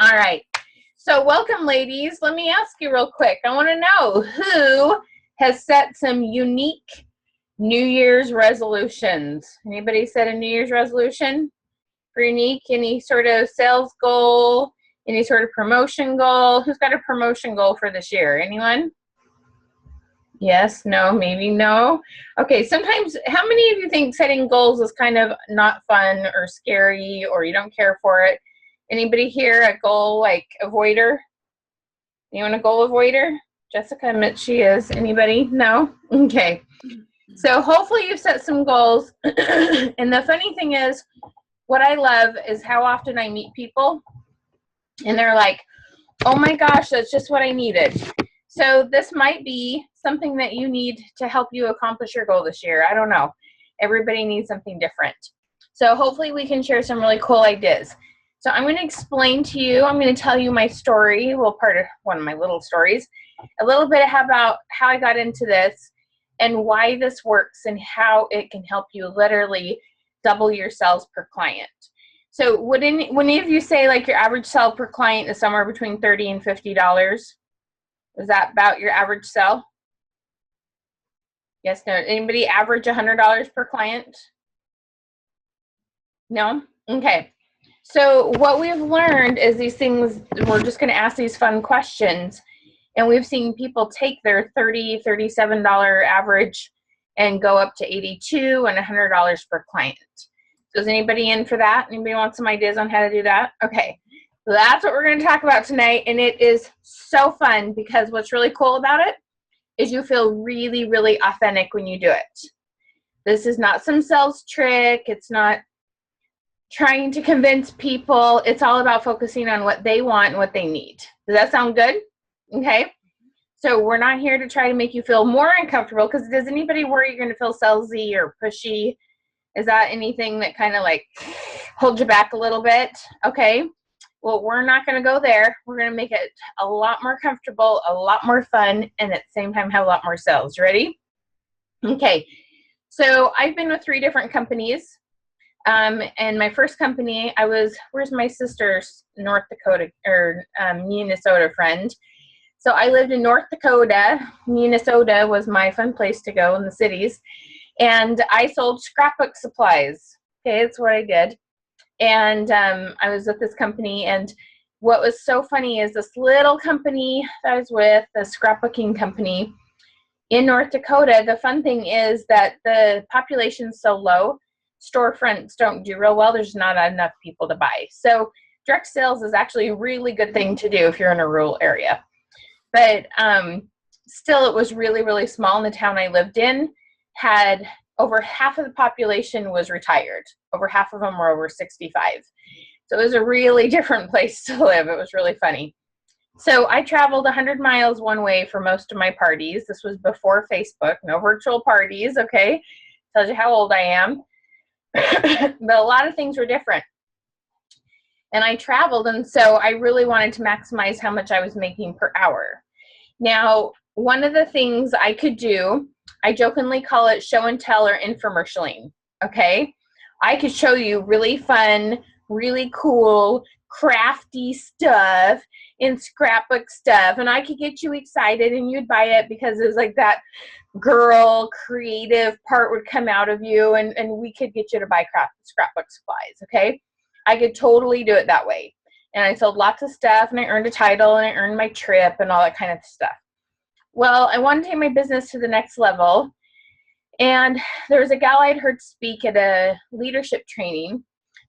All right. So welcome, ladies. Let me ask you real quick. I want to know who has set some unique New Year's resolutions. Anybody set a New Year's resolution for unique? Any sort of sales goal? Any sort of promotion goal? Who's got a promotion goal for this year? Anyone? Yes, no, maybe no. Okay, sometimes, how many of you think setting goals is kind of not fun or scary or you don't care for it? Anybody here a goal like avoider? Anyone a goal avoider? Jessica admits she is. Anybody? No? Okay. So hopefully you've set some goals. And the funny thing is, what I love is how often I meet people and they're like, oh my gosh, that's just what I needed. So this might be something that you need to help you accomplish your goal this year. I don't know. Everybody needs something different. So hopefully we can share some really cool ideas. So I'm going to explain to you, I'm going to tell you my story, well, part of one of my little stories, a little bit about how I got into this and why this works and how it can help you literally double your sales per client. So would any of you say like your average sale per client is somewhere between $30 and $50? Is that about your average sale? Yes, no. Anybody average $100 per client? No? Okay. So what we've learned is these things, we're just going to ask these fun questions. And we've seen people take their $30, $37 average and go up to $82 and $100 per client. So is anybody in for that? Anybody want some ideas on how to do that? Okay. So that's what we're going to talk about tonight. And it is so fun because what's really cool about it is you feel really, really authentic when you do it. This is not some sales trick. It's not trying to convince people. It's all about focusing on what they want and what they need. Does that sound good? Okay. So we're not here to try to make you feel more uncomfortable, because does anybody worry you're going to feel salesy or pushy? Is that anything that kind of like holds you back a little bit? Okay. Well, we're not going to go there. We're going to make it a lot more comfortable, a lot more fun, and at the same time have a lot more sales. Ready? Okay. So I've been with 3 different companies. And my first company, where's my sister's North Dakota or Minnesota friend? So I lived in North Dakota. Minnesota was my fun place to go in the cities. And I sold scrapbook supplies. Okay, that's what I did. And I was with this company. And what was so funny is this little company that I was with, the scrapbooking company in North Dakota, the fun thing is that the population's so low, storefronts don't do real well. There's not enough people to buy. So direct sales is actually a really good thing to do if you're in a rural area. But still, it was really, really small. And the town I lived in had over half of the population was retired. Over half of them were over 65. So it was a really different place to live. It was really funny. So I traveled 100 miles one way for most of my parties. This was before Facebook, no virtual parties, okay? Tells you how old I am. But a lot of things were different. And I traveled, and so I really wanted to maximize how much I was making per hour. Now, one of the things I could do, I jokingly call it show and tell or infomercialing, okay? I could show you really fun, really cool, crafty stuff and scrapbook stuff, and I could get you excited and you'd buy it because it was like that girl creative part would come out of you, and we could get you to buy scrapbook supplies, okay? I could totally do it that way. And I sold lots of stuff, and I earned a title, and I earned my trip and all that kind of stuff. Well, I wanted to take my business to the next level, and there was a gal I'd heard speak at a leadership training,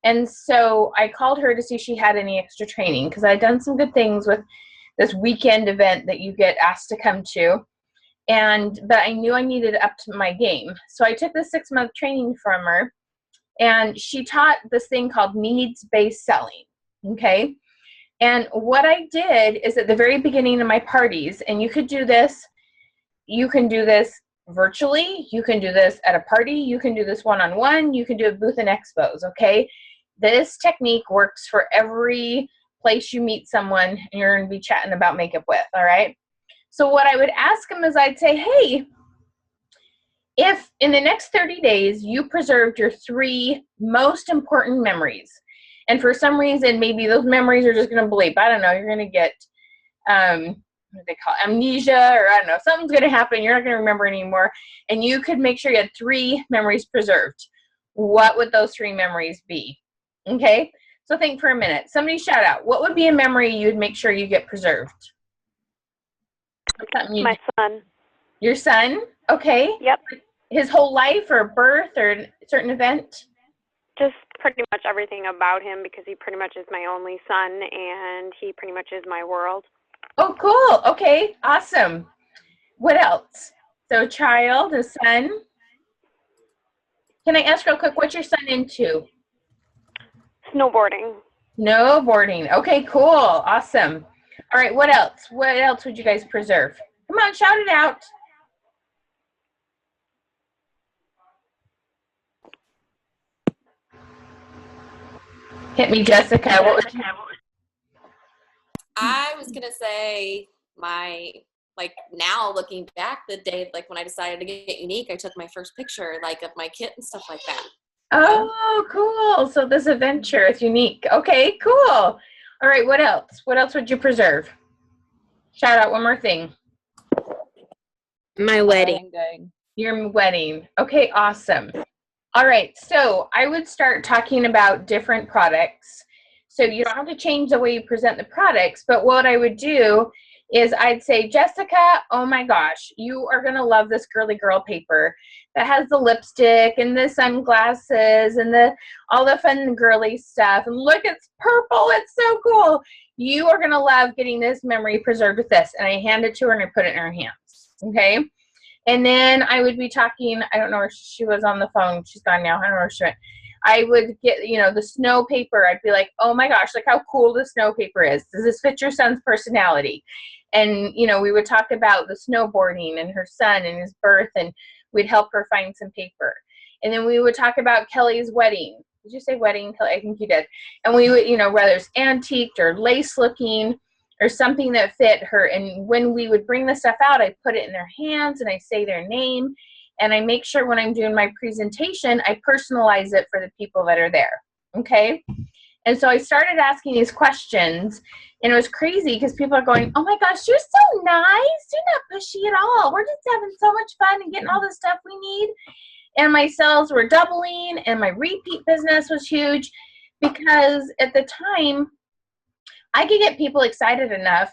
and so I called her to see if she had any extra training, because I'd done some good things with this weekend event that you get asked to come to. But I knew I needed to up to my game. So I took the 6-month training from her, and she taught this thing called needs-based selling, okay? And what I did is at the very beginning of my parties, and you can do this virtually, you can do this at a party, you can do this one-on-one, you can do a booth and expos, okay? This technique works for every place you meet someone and you're going to be chatting about makeup with, all right? So what I would ask them is I'd say, hey, if in the next 30 days you preserved your 3 most important memories, And for some reason, maybe those memories are just going to bleep. I don't know. You're going to get, what do they call it? Amnesia, or I don't know. Something's going to happen. You're not going to remember anymore. And you could make sure you had 3 memories preserved. What would those 3 memories be? Okay. So think for a minute. Somebody shout out. What would be a memory you would make sure you get preserved? My son. Your son? Okay. Yep. His whole life, or birth, or a certain event? Just pretty much everything about him, because he pretty much is my only son, and he pretty much is my world. Oh, cool. Okay. Awesome. What else? So child, a son. Can I ask real quick, what's your son into? Snowboarding. Snowboarding. Okay, cool. Awesome. All right, what else? What else would you guys preserve? Come on, shout it out. Hit me, Jessica. What was I was gonna say my, like, now looking back, the day, like, when I decided to get unique, I took my first picture, like, of my kit and stuff like that. Oh, cool. So this adventure is unique. Okay, cool. All right, what else? What else would you preserve? Shout out one more thing. My wedding. Your wedding. Okay, awesome. All right, so I would start talking about different products. So you don't have to change the way you present the products, but what I would do is I'd say, Jessica, oh my gosh, you are going to love this Girly Girl paper that has the lipstick and the sunglasses and all the fun girly stuff. And look, it's purple. It's so cool. You are going to love getting this memory preserved with this. And I hand it to her and I put it in her hands. Okay. And then I would be talking, I don't know where she was on the phone. She's gone now. I don't know where she went. I would get, the snow paper. I'd be like, oh my gosh, look how cool the snow paper is. Does this fit your son's personality? And, we would talk about the snowboarding and her son and his birth, and we'd help her find some paper. And then we would talk about Kelly's wedding. Did you say wedding, Kelly? I think you did. And we would, whether it's antiqued or lace looking or something that fit her. And when we would bring the stuff out, I put it in their hands and I say their name. And I make sure when I'm doing my presentation, I personalize it for the people that are there. Okay. And so I started asking these questions, and it was crazy because people are going, oh my gosh, you're so nice. You're not pushy at all. We're just having so much fun and getting all the stuff we need. And my sales were doubling, and my repeat business was huge because at the time, I could get people excited enough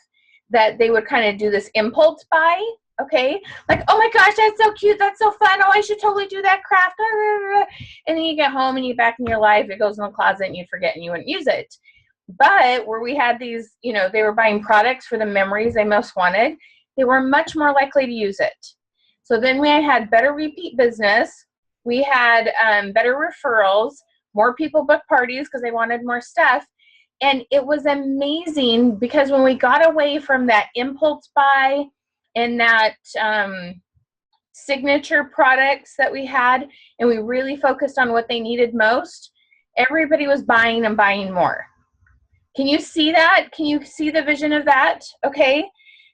that they would kind of do this impulse buy. Okay, like, oh my gosh, that's so cute, that's so fun, oh, I should totally do that craft, and then you get home and you back in your life, it goes in the closet and you forget and you wouldn't use it. But where we had these, they were buying products for the memories they most wanted, they were much more likely to use it. So then we had better repeat business, we had better referrals, more people booked parties because they wanted more stuff. And it was amazing because when we got away from that impulse buy and that signature products that we had, and we really focused on what they needed most, everybody was buying and buying more. Can you see that? Can you see the vision of that? Okay.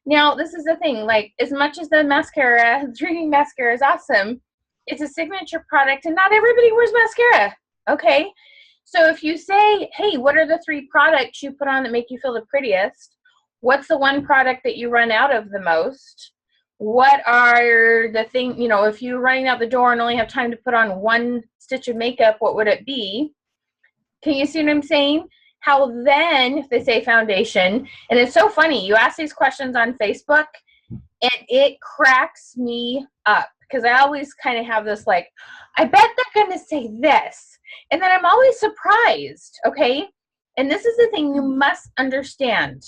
Now, this is the thing, like, as much as the mascara, 3D mascara is awesome, it's a signature product and not everybody wears mascara. Okay. So if you say, hey, what are the 3 products you put on that make you feel the prettiest? What's the one product that you run out of the most? What are the things, if you're running out the door and only have time to put on 1 stitch of makeup, what would it be? Can you see what I'm saying? How then, if they say foundation, and it's so funny, you ask these questions on Facebook, and it cracks me up. Because I always kind of have this like, I bet they're going to say this. And then I'm always surprised, okay? And this is the thing you must understand.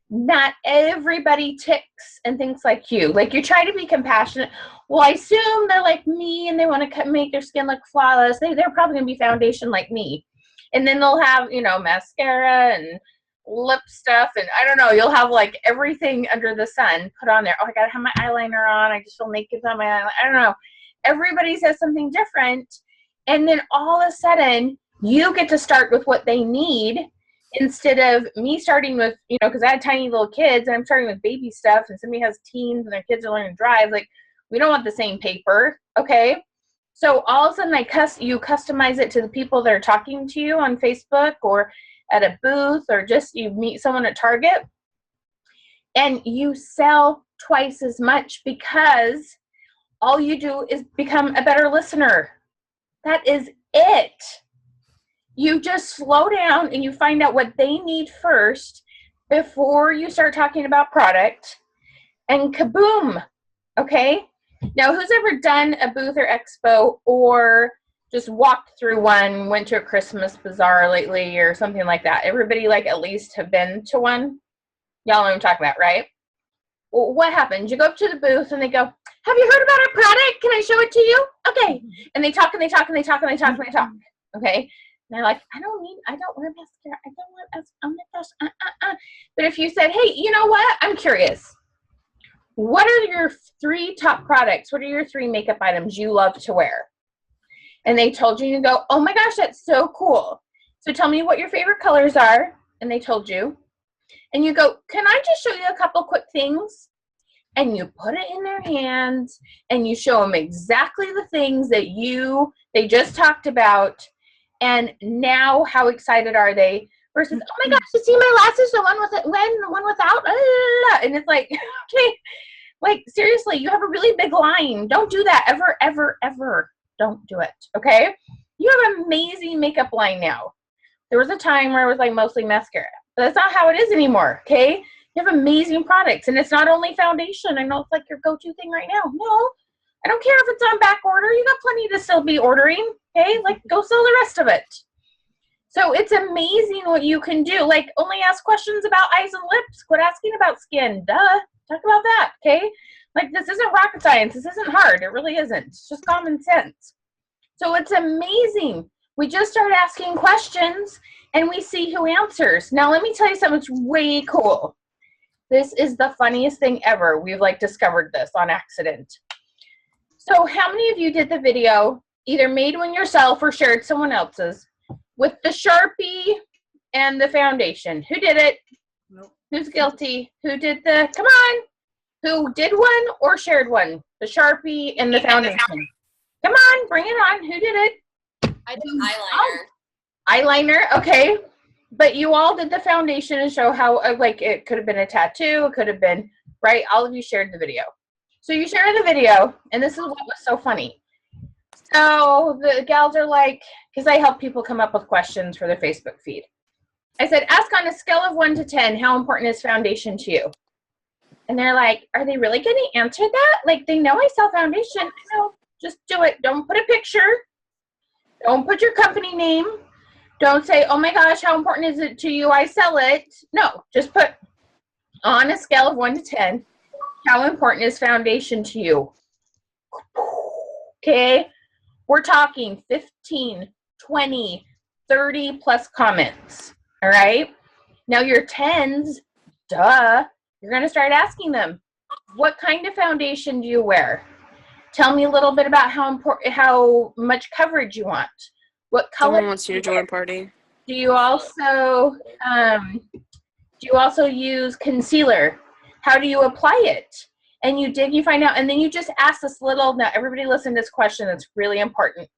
Not everybody ticks and thinks like you. Like, you try to be compassionate. Well, I assume they're like me and they want to make their skin look flawless. They're probably going to be foundation like me. And then they'll have, mascara and lip stuff. And I don't know, you'll have like everything under the sun put on there. Oh, I got to have my eyeliner on. I just feel naked on my eyeliner. I don't know. Everybody says something different. And then all of a sudden, you get to start with what they need instead of me starting with, because I had tiny little kids and I'm starting with baby stuff, and somebody has teens and their kids are learning to drive. Like, we don't want the same paper, okay? So all of a sudden you customize it to the people that are talking to you on Facebook or at a booth, or just you meet someone at Target, and you sell twice as much because all you do is become a better listener. That is it. You just slow down and you find out what they need first before you start talking about product, and kaboom. Okay? Now, who's ever done a booth or expo or just walked through one, went to a Christmas bazaar lately or something like that? Everybody like at least have been to one? Y'all know what I'm talking about, right? Well, what happens? You go up to the booth and they go, have you heard about our product? Can I show it to you? Okay. And they talk and they talk and they talk and they talk and they talk. Okay. And they're like, I don't wear mascara. I don't want oh my gosh, But if you said, hey, you know what? I'm curious. What are your 3 top products? What are your 3 makeup items you love to wear? And they told you, you go, oh my gosh, that's so cool. So tell me what your favorite colors are. And they told you. And you go, can I just show you a couple quick things? And you put it in their hands and you show them exactly the things that they just talked about. And now how excited are they? Versus, oh my gosh, you see my lashes, the one with it, the one without? And it's like, okay, like seriously, you have a really big line. Don't do that ever, ever, ever. Don't do it, okay? You have an amazing makeup line now. There was a time where it was like mostly mascara. But that's not how it is anymore, okay? You have amazing products, and it's not only foundation. I know it's like your go-to thing right now. No, I don't care if it's on back order. You got plenty to still be ordering, okay? Like, go sell the rest of it. So it's amazing what you can do. Like, only ask questions about eyes and lips. Quit asking about skin. Duh. Talk about that, okay? Like, this isn't rocket science. This isn't hard. It really isn't. It's just common sense. So it's amazing. We just start asking questions, and we see who answers. Now, let me tell you something that's way cool. This is the funniest thing ever. We've, like, discovered this on accident. So how many of you did the video, either made one yourself or shared someone else's, with the Sharpie and the foundation? Who did it? Nope. Who's guilty? Who did the, come on, who did one or shared one? The Sharpie and the foundation. Come on, bring it on. Who did it? I did eyeliner. Eyeliner, okay. But you all did the foundation and show how, like, it could have been a tattoo. It could have been, right? All of you shared the video. So you shared the video, and this is what was so funny. So the gals are like, because I help people come up with questions for their Facebook feed. I said, ask on a scale of 1 to 10, how important is foundation to you? And they're like, are they really going to answer that? Like, they know I sell foundation. No, just do it. Don't put a picture. Don't put your company name. Don't say, oh my gosh, how important is it to you? I sell it. No, just put on a scale of 1 to 10, how important is foundation to you? Okay. We're talking 15, 20, 30 plus comments. All right. Now your 10s, duh, you're going to start asking them, what kind of foundation do you wear? Tell me a little bit about how much coverage you want. What color? Someone wants you to join a party. Do you also use concealer? How do you apply it? And you find out, and then you just ask this little, now everybody listen to this question that's really important.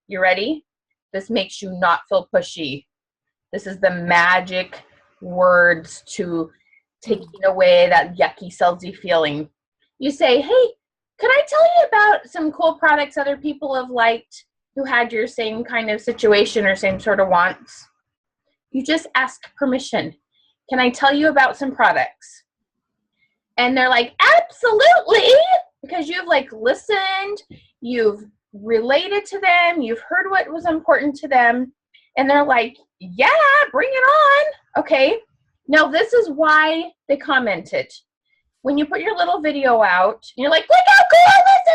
You ready? This makes you not feel pushy. This is the magic words to taking away that yucky, salty feeling. You say, hey, could I tell you about some cool products other people have liked who had your same kind of situation or same sort of wants? You just ask permission. Can I tell you about some products? And they're like, absolutely, because you've like listened, you've related to them, you've heard what was important to them, and they're like, yeah, bring it on. Okay, now this is why they commented. When you put your little video out, you're like, look how cool this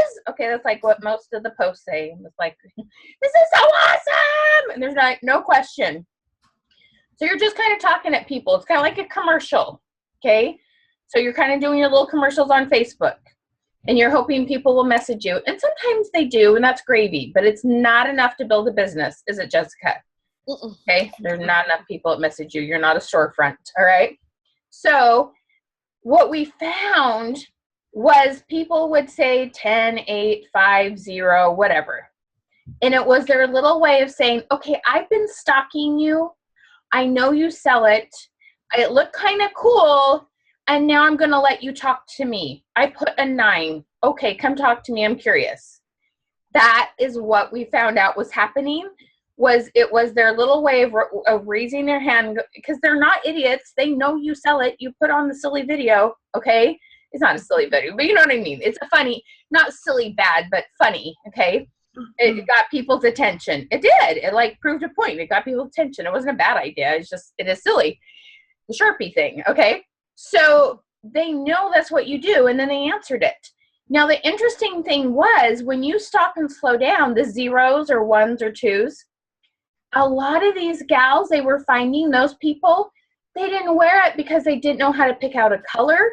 is. Okay, that's like what most of the posts say. It's like, this is so awesome. And there's no question. So you're just kind of talking at people. It's kind of like a commercial, okay? So you're kind of doing your little commercials on Facebook, and you're hoping people will message you. And sometimes they do, and that's gravy, but it's not enough to build a business, is it, Jessica? Okay, there's not enough people that message you. You're not a storefront, all right? So what we found was people would say 10, 8, 5, 0, whatever. And it was their little way of saying, okay, I've been stalking you. I know you sell it. It looked kind of cool. And now I'm going to let you talk to me. I put a 9. Okay, come talk to me. I'm curious. That is what we found out was happening. It was their little way of raising their hand, because they're not idiots. They know you sell it. You put on the silly video, okay? It's not a silly video, but you know what I mean. It's a funny, not silly bad, but funny, okay? It got people's attention. It did. It like proved a point. It got people's attention. It wasn't a bad idea. It's just, it is silly. The Sharpie thing, okay? So they know that's what you do, and then they answered it. Now, the interesting thing was when you stop and slow down, the 0s or 1s or 2s, a lot of these gals, they were finding those people, they didn't wear it because they didn't know how to pick out a color.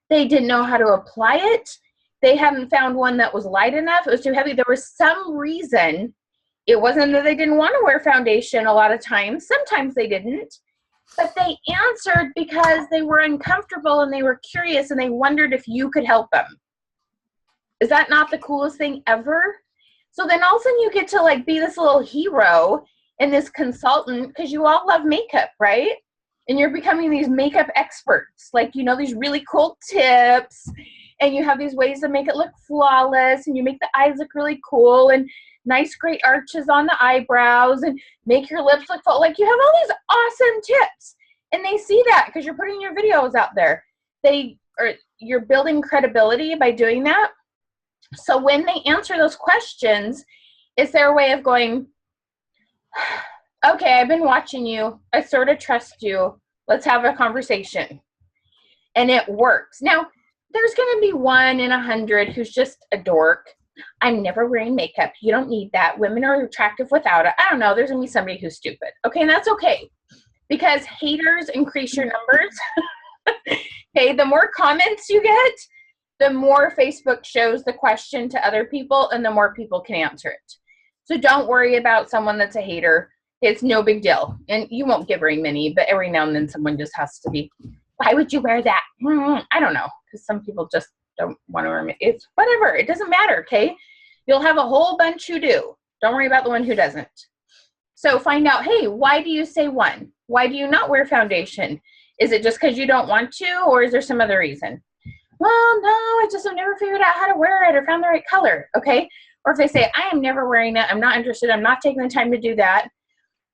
They didn't know how to apply it. They hadn't found one that was light enough. It was too heavy. There was some reason. It wasn't that they didn't want to wear foundation a lot of times. Sometimes they didn't. But they answered because they were uncomfortable and they were curious and they wondered if you could help them. Is that not the coolest thing ever? So then all of a sudden you get to like be this little hero and this consultant, because you all love makeup, right? And you're becoming these makeup experts. Like, you know, these really cool tips, and you have these ways to make it look flawless, and you make the eyes look really cool, and nice, great arches on the eyebrows, and make your lips look full. Like, you have all these awesome tips, and they see that because you're putting your videos out there. You're building credibility by doing that. So when they answer those questions, it's their way of going, okay, I've been watching you. I sort of trust you. Let's have a conversation. And it works. Now, there's going to be 1 in 100 who's just a dork. I'm never wearing makeup. You don't need that. Women are attractive without it. I don't know. There's going to be somebody who's stupid. Okay, and that's okay. Because haters increase your numbers. Okay, the more comments you get, the more Facebook shows the question to other people, and the more people can answer it. So don't worry about someone that's a hater. It's no big deal. And you won't get very many, but every now and then someone just has to be, why would you wear that? I don't know, because some people just don't want to wear it. It's whatever. It doesn't matter, okay? You'll have a whole bunch who do. Don't worry about the one who doesn't. So find out, hey, why do you say 1? Why do you not wear foundation? Is it just because you don't want to, or is there some other reason? Well, no, I just have never figured out how to wear it or found the right color, okay? Or if they say, I am never wearing it, I'm not interested, I'm not taking the time to do that.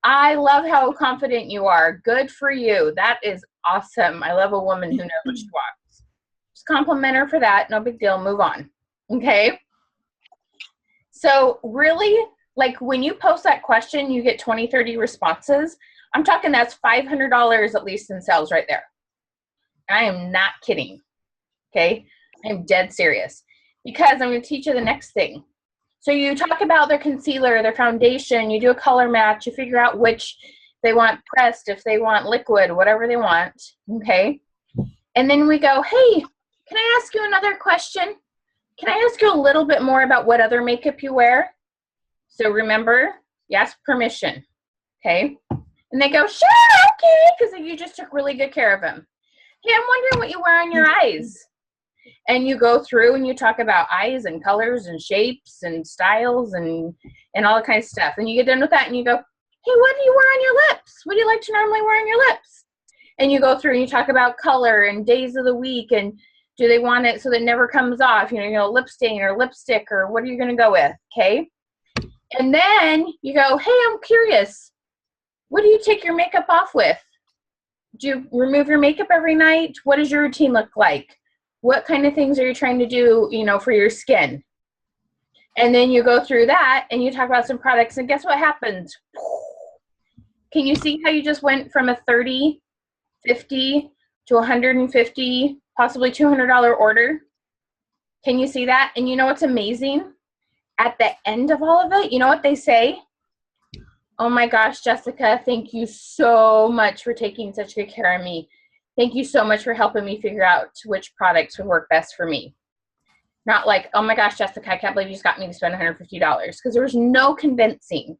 I love how confident you are. Good for you. That is awesome. I love a woman who knows what she wants. Just compliment her for that. No big deal. Move on, okay? So really, like when you post that question, you get 20, 30 responses. I'm talking that's $500 at least in sales right there. I am not kidding. Okay, I'm dead serious, because I'm going to teach you the next thing. So you talk about their concealer, their foundation, you do a color match, you figure out which they want pressed, if they want liquid, whatever they want, okay? And then we go, hey, can I ask you another question? Can I ask you a little bit more about what other makeup you wear? So remember, you ask permission, okay? And they go, sure, okay, because you just took really good care of them. Hey, I'm wondering what you wear on your eyes. And you go through and you talk about eyes and colors and shapes and styles and all that kind of stuff. And you get done with that and you go, hey, what do you wear on your lips? What do you like to normally wear on your lips? And you go through and you talk about color and days of the week, and do they want it so that it never comes off? You know, lip stain or lipstick, or what are you going to go with? Okay. And then you go, hey, I'm curious. What do you take your makeup off with? Do you remove your makeup every night? What does your routine look like? What kind of things are you trying to do, you know, for your skin? And then you go through that and you talk about some products, and guess what happens? Can you see how you just went from a $30, $50 to $150, possibly $200 order? Can you see that? And you know what's amazing? At the end of all of it, you know what they say? Oh my gosh, Jessica, thank you so much for taking such good care of me. Thank you so much for helping me figure out which products would work best for me. Not like, oh my gosh, Jessica, I can't believe you just got me to spend $150, because there was no convincing.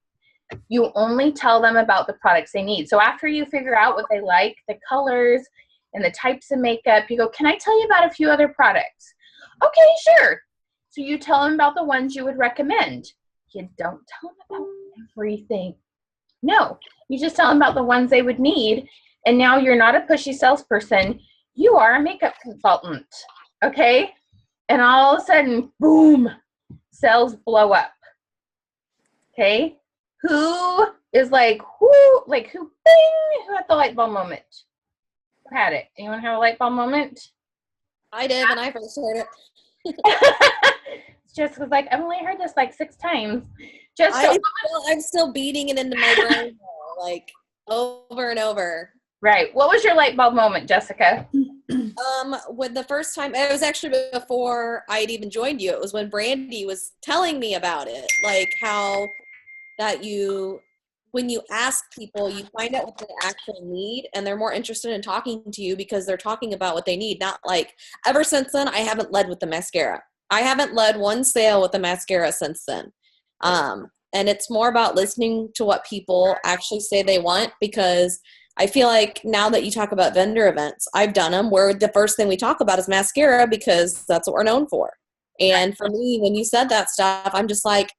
You only tell them about the products they need. So after you figure out what they like, the colors and the types of makeup, you go, can I tell you about a few other products? Okay, sure. So you tell them about the ones you would recommend. You don't tell them about everything. No, you just tell them about the ones they would need. And now you're not a pushy salesperson. You are a makeup consultant. Okay? And all of a sudden, boom, sales blow up. Okay? Who is like, bing, who had the light bulb moment? Who had it? Anyone have a light bulb moment? I did when I first heard it. Just was like, I've only heard this like 6 times. I'm still beating it into my brain, like over and over. Right. What was your light bulb moment, Jessica? When the first time, it was actually before I had even joined you. It was when Brandy was telling me about it, like how that when you ask people, you find out what they actually need, and they're more interested in talking to you because they're talking about what they need. Not like, ever since then, I haven't led with the mascara. I haven't led one sale with the mascara since then. And it's more about listening to what people actually say they want, because I feel like now that you talk about vendor events, I've done them where the first thing we talk about is mascara because that's what we're known for. And for me, when you said that stuff, I'm just like,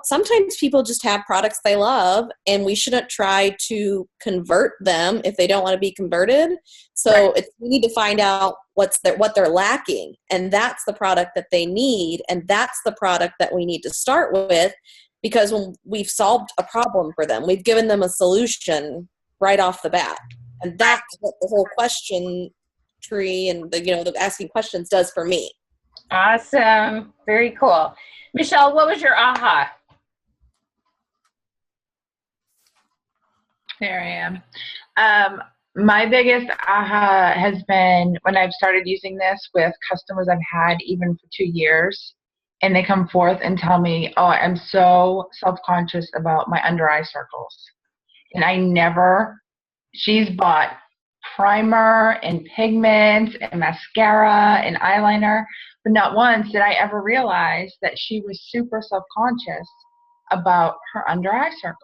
sometimes people just have products they love, and we shouldn't try to convert them if they don't want to be converted. So we need to find out what they're lacking, and that's the product that they need, and that's the product that we need to start with, because when we've solved a problem for them, we've given them a solution right off the bat, and that's what the whole question tree and the asking questions does for me. Awesome. Very cool. Michelle, what was your aha? There I am. My biggest aha has been when I've started using this with customers I've had even for 2 years, and they come forth and tell me, oh, I'm so self-conscious about my under eye circles. And she's bought primer and pigments and mascara and eyeliner, but not once did I ever realize that she was super self-conscious about her under eye circles.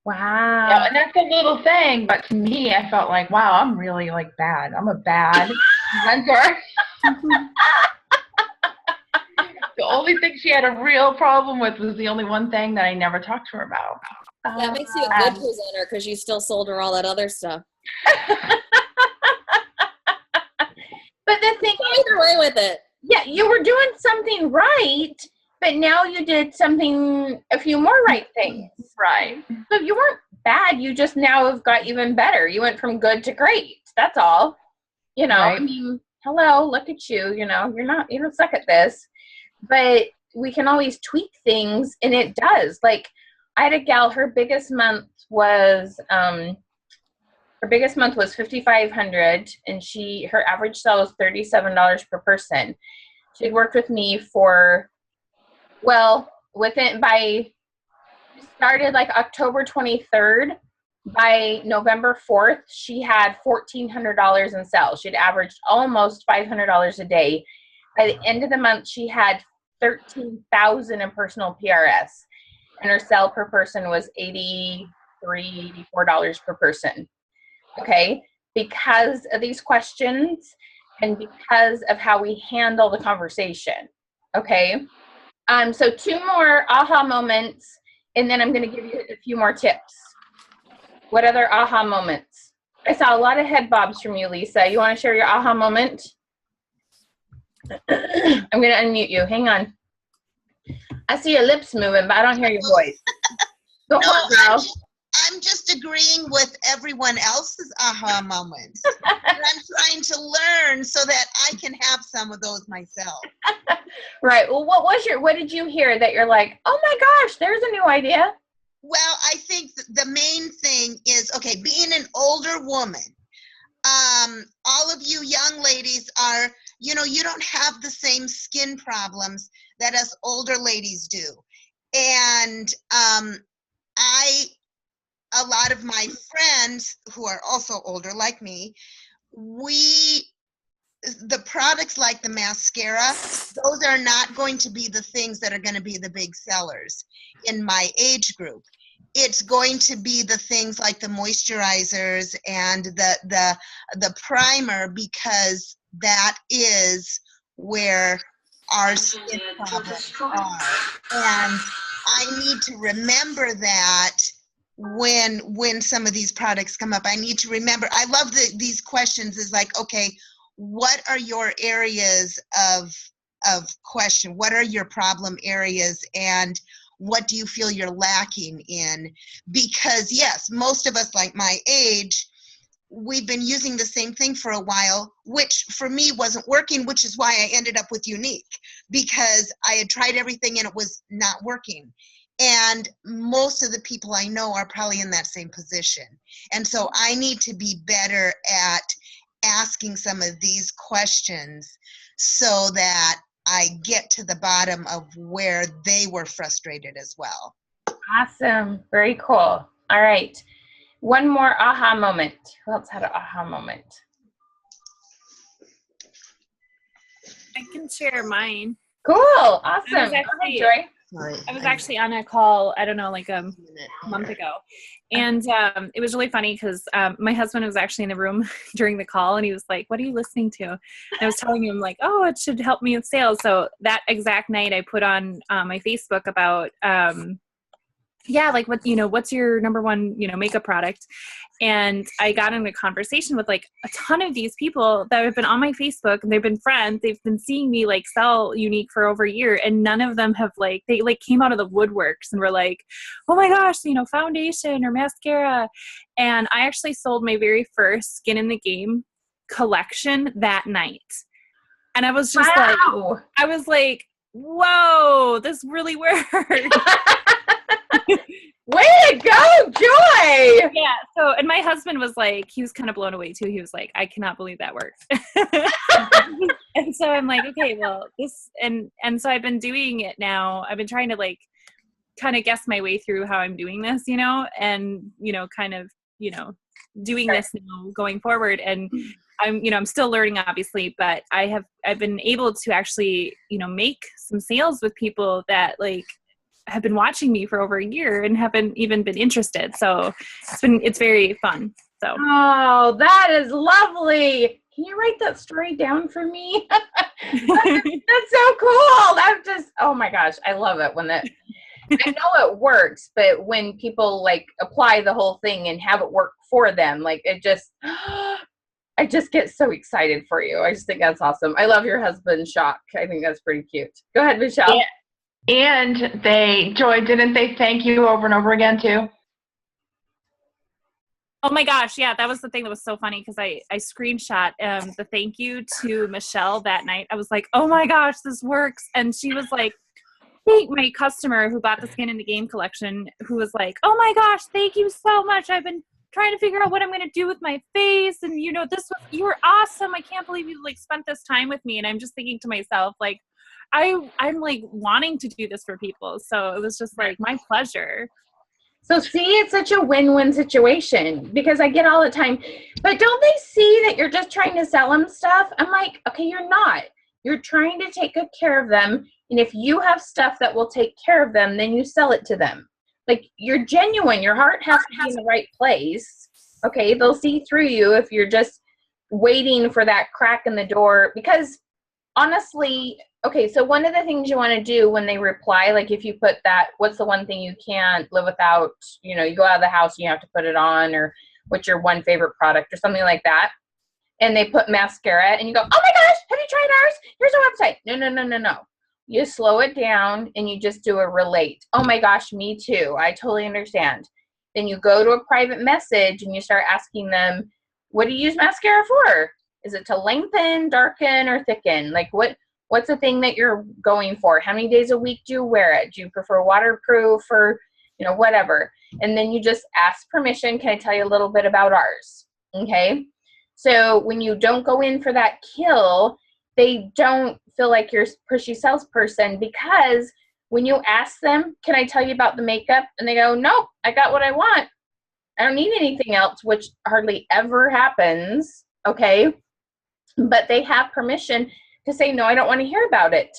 Wow. Yeah, and that's a little thing, but to me, I felt like, wow, I'm really like bad. I'm a bad mentor. The only thing she had a real problem with was the only one thing that I never talked to her about. That makes you a good presenter because you still sold her all that other stuff. But the thing is, either way with it. Yeah, you were doing something right, but now you did a few more right things. Right. So you weren't bad. You just now have got even better. You went from good to great. That's all. Right. I mean, hello, look at you. You don't suck at this. But we can always tweak things, and it does. Like, I had a gal, her biggest month was $5,500, and her average sale was $37 per person. She'd worked with me started like October 23rd. By November 4th, she had $1,400 in sales. She'd averaged almost $500 a day. By the end of the month, she had $13,000 in personal PRS, and her sale per person was $83, $84 per person. Okay, because of these questions and because of how we handle the conversation. Okay, so 2 more aha moments, and then I'm going to give you a few more tips. What other aha moments? I saw a lot of head bobs from you, Lisa. You want to share your aha moment? I'm going to unmute you. Hang on. I see your lips moving, but I don't hear your voice. Go on, girl. I'm just agreeing with everyone else's aha moments. And I'm trying to learn so that I can have some of those myself. Right. Well, what did you hear that you're like, oh my gosh, there's a new idea? Well, I think the main thing is, okay, being an older woman, all of you young ladies are, you don't have the same skin problems that us older ladies do. And a lot of my friends who are also older like me, the products like the mascara, those are not going to be the things that are going to be the big sellers in my age group. It's going to be the things like the moisturizers and the primer, because that is where our skin problems are. And I need to remember that when some of these products come up. I need to remember. I love these questions is like, okay, what are your areas of question? What are your problem areas, and what do you feel you're lacking in? Because yes, most of us like my age, we've been using the same thing for a while, which for me wasn't working, which is why I ended up with Younique, because I had tried everything and it was not working. And most of the people I know are probably in that same position. And so I need to be better at asking some of these questions so that I get to the bottom of where they were frustrated as well. Awesome. Very cool. All right. One more aha moment. Who else had an aha moment? I can share mine. Cool. Awesome. I was Go ahead, actually- Joy. I was actually on a call, I don't know, like a month ago. And it was really funny because my husband was actually in the room during the call, and he was like, what are you listening to? And I was telling him, like, oh, it should help me with sales. So that exact night I put on my Facebook about, like, what's your number one, makeup product? And I got in a conversation with like a ton of these people that have been on my Facebook, and they've been friends. They've been seeing me like sell Younique for over a year, and none of them have they came out of the woodworks and were like, oh my gosh, foundation or mascara. And I actually sold my very first Skin in the Game collection that night. And I was just Wow. I was like, whoa, this really worked. Way to go, Joy! Yeah. So, and my husband was like, he was kind of blown away too. He was like, I cannot believe that worked. And so I'm like, okay, well, and so I've been doing it now. I've been trying to kind of guess my way through how I'm doing this, and, kind of, doing this now going forward. And I'm still learning, obviously, but I've been able to actually, make some sales with people that have been watching me for over a year and haven't even been interested. So it's very fun. So. Oh, that is lovely. Can you write that story down for me? That's so cool. Oh my gosh, I love it when I know it works, but when people apply the whole thing and have it work for them, I just get so excited for you. I just think that's awesome. I love your husband's shock. I think that's pretty cute. Go ahead, Michelle. Yeah. And Joy, didn't they thank you over and over again too? Oh my gosh, yeah, that was the thing that was so funny because I screenshot the thank you to Michelle that night. I was like, oh my gosh, this works. And she was like, my customer who bought the Skin in the Game collection, who was like, oh my gosh, thank you so much. I've been trying to figure out what I'm going to do with my face. And you were awesome. I can't believe you spent this time with me. And I'm just thinking to myself, I'm wanting to do this for people. So it was just my pleasure. So see, it's such a win-win situation because I get all the time, but don't they see that you're just trying to sell them stuff? I'm like, okay, you're not. You're trying to take good care of them. And if you have stuff that will take care of them, then you sell it to them. You're genuine. Your heart has to be in the right place. Okay, they'll see through you if you're just waiting for that crack in the door because honestly, okay, so one of the things you want to do when they reply, if you put that, what's the one thing you can't live without, you go out of the house and you have to put it on, or what's your one favorite product or something like that. And they put mascara and you go, oh my gosh, have you tried ours? Here's our website. No. You slow it down and you just do a relate. Oh my gosh, me too. I totally understand. Then you go to a private message and you start asking them, what do you use mascara for? Is it to lengthen, darken, or thicken? What's the thing that you're going for? How many days a week do you wear it? Do you prefer waterproof or, whatever? And then you just ask permission. Can I tell you a little bit about ours? Okay. So when you don't go in for that kill, they don't feel like you're a pushy salesperson because when you ask them, can I tell you about the makeup? And they go, nope, I got what I want. I don't need anything else, which hardly ever happens. Okay. But they have permission to say, no, I don't want to hear about it.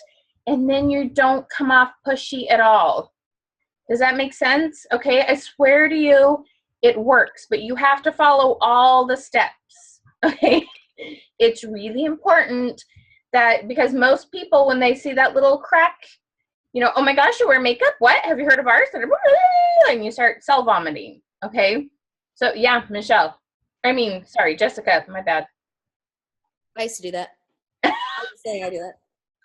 And then you don't come off pushy at all. Does that make sense? Okay, I swear to you, it works, but you have to follow all the steps. Okay, it's really important that because most people, when they see that little crack, you know, oh my gosh, you wear makeup? What? Have you heard of ours? And you start cell vomiting. Okay. So yeah, Jessica, my bad. I used to do that. I'm saying I do that.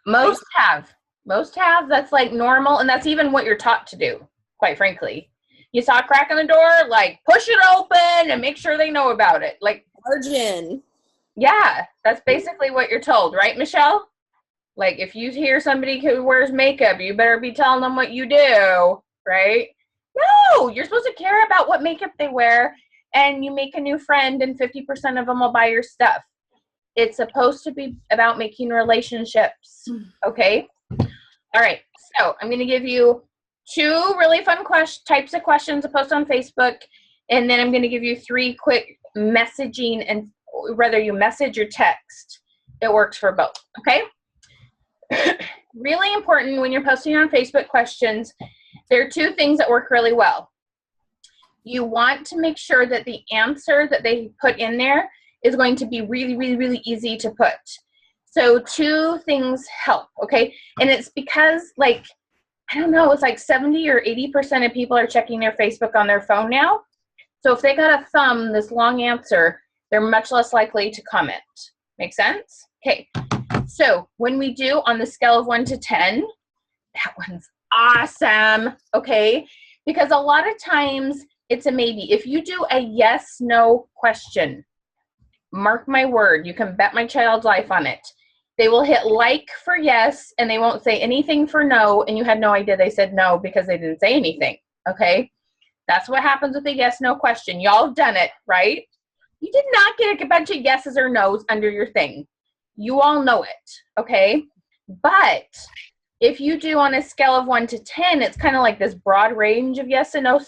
Most have. That's like normal. And that's even what you're taught to do, quite frankly. You saw a crack in the door, like push it open and make sure they know about it. Like, Margin. yeah, that's basically what you're told, right, Michelle? Like, if you hear somebody who wears makeup, you better be telling them what you do, right? No, you're supposed to care about what makeup they wear, and you make a new friend, and 50% of them will buy your stuff. It's supposed to be about making relationships, okay? All right, so I'm going to give you 2 really fun types of questions to post on Facebook, and then I'm going to give you 3 quick messaging, and whether you message or text, it works for both, okay? Really important when you're posting on Facebook questions, there are 2 things that work really well. You want to make sure that the answer that they put in there is going to be really, really, really easy to put. So 2 things help, okay? And it's because, like, I don't know, it's like 70 or 80% of people are checking their Facebook on their phone now. So if they got a thumb, this long answer, they're much less likely to comment. Make sense? Okay. So when we do on the scale of 1 to 10, that one's awesome, okay? Because a lot of times it's a maybe. If you do a yes/no question, mark my word, you can bet my child's life on it. They will hit like for yes, and they won't say anything for no, and you had no idea they said no because they didn't say anything, okay? That's what happens with a yes/no question. Y'all have done it, right? You did not get a bunch of yeses or nos under your thing. You all know it, okay? But if you do on a scale of 1 to 10, it's kind of like this broad range of yes and no.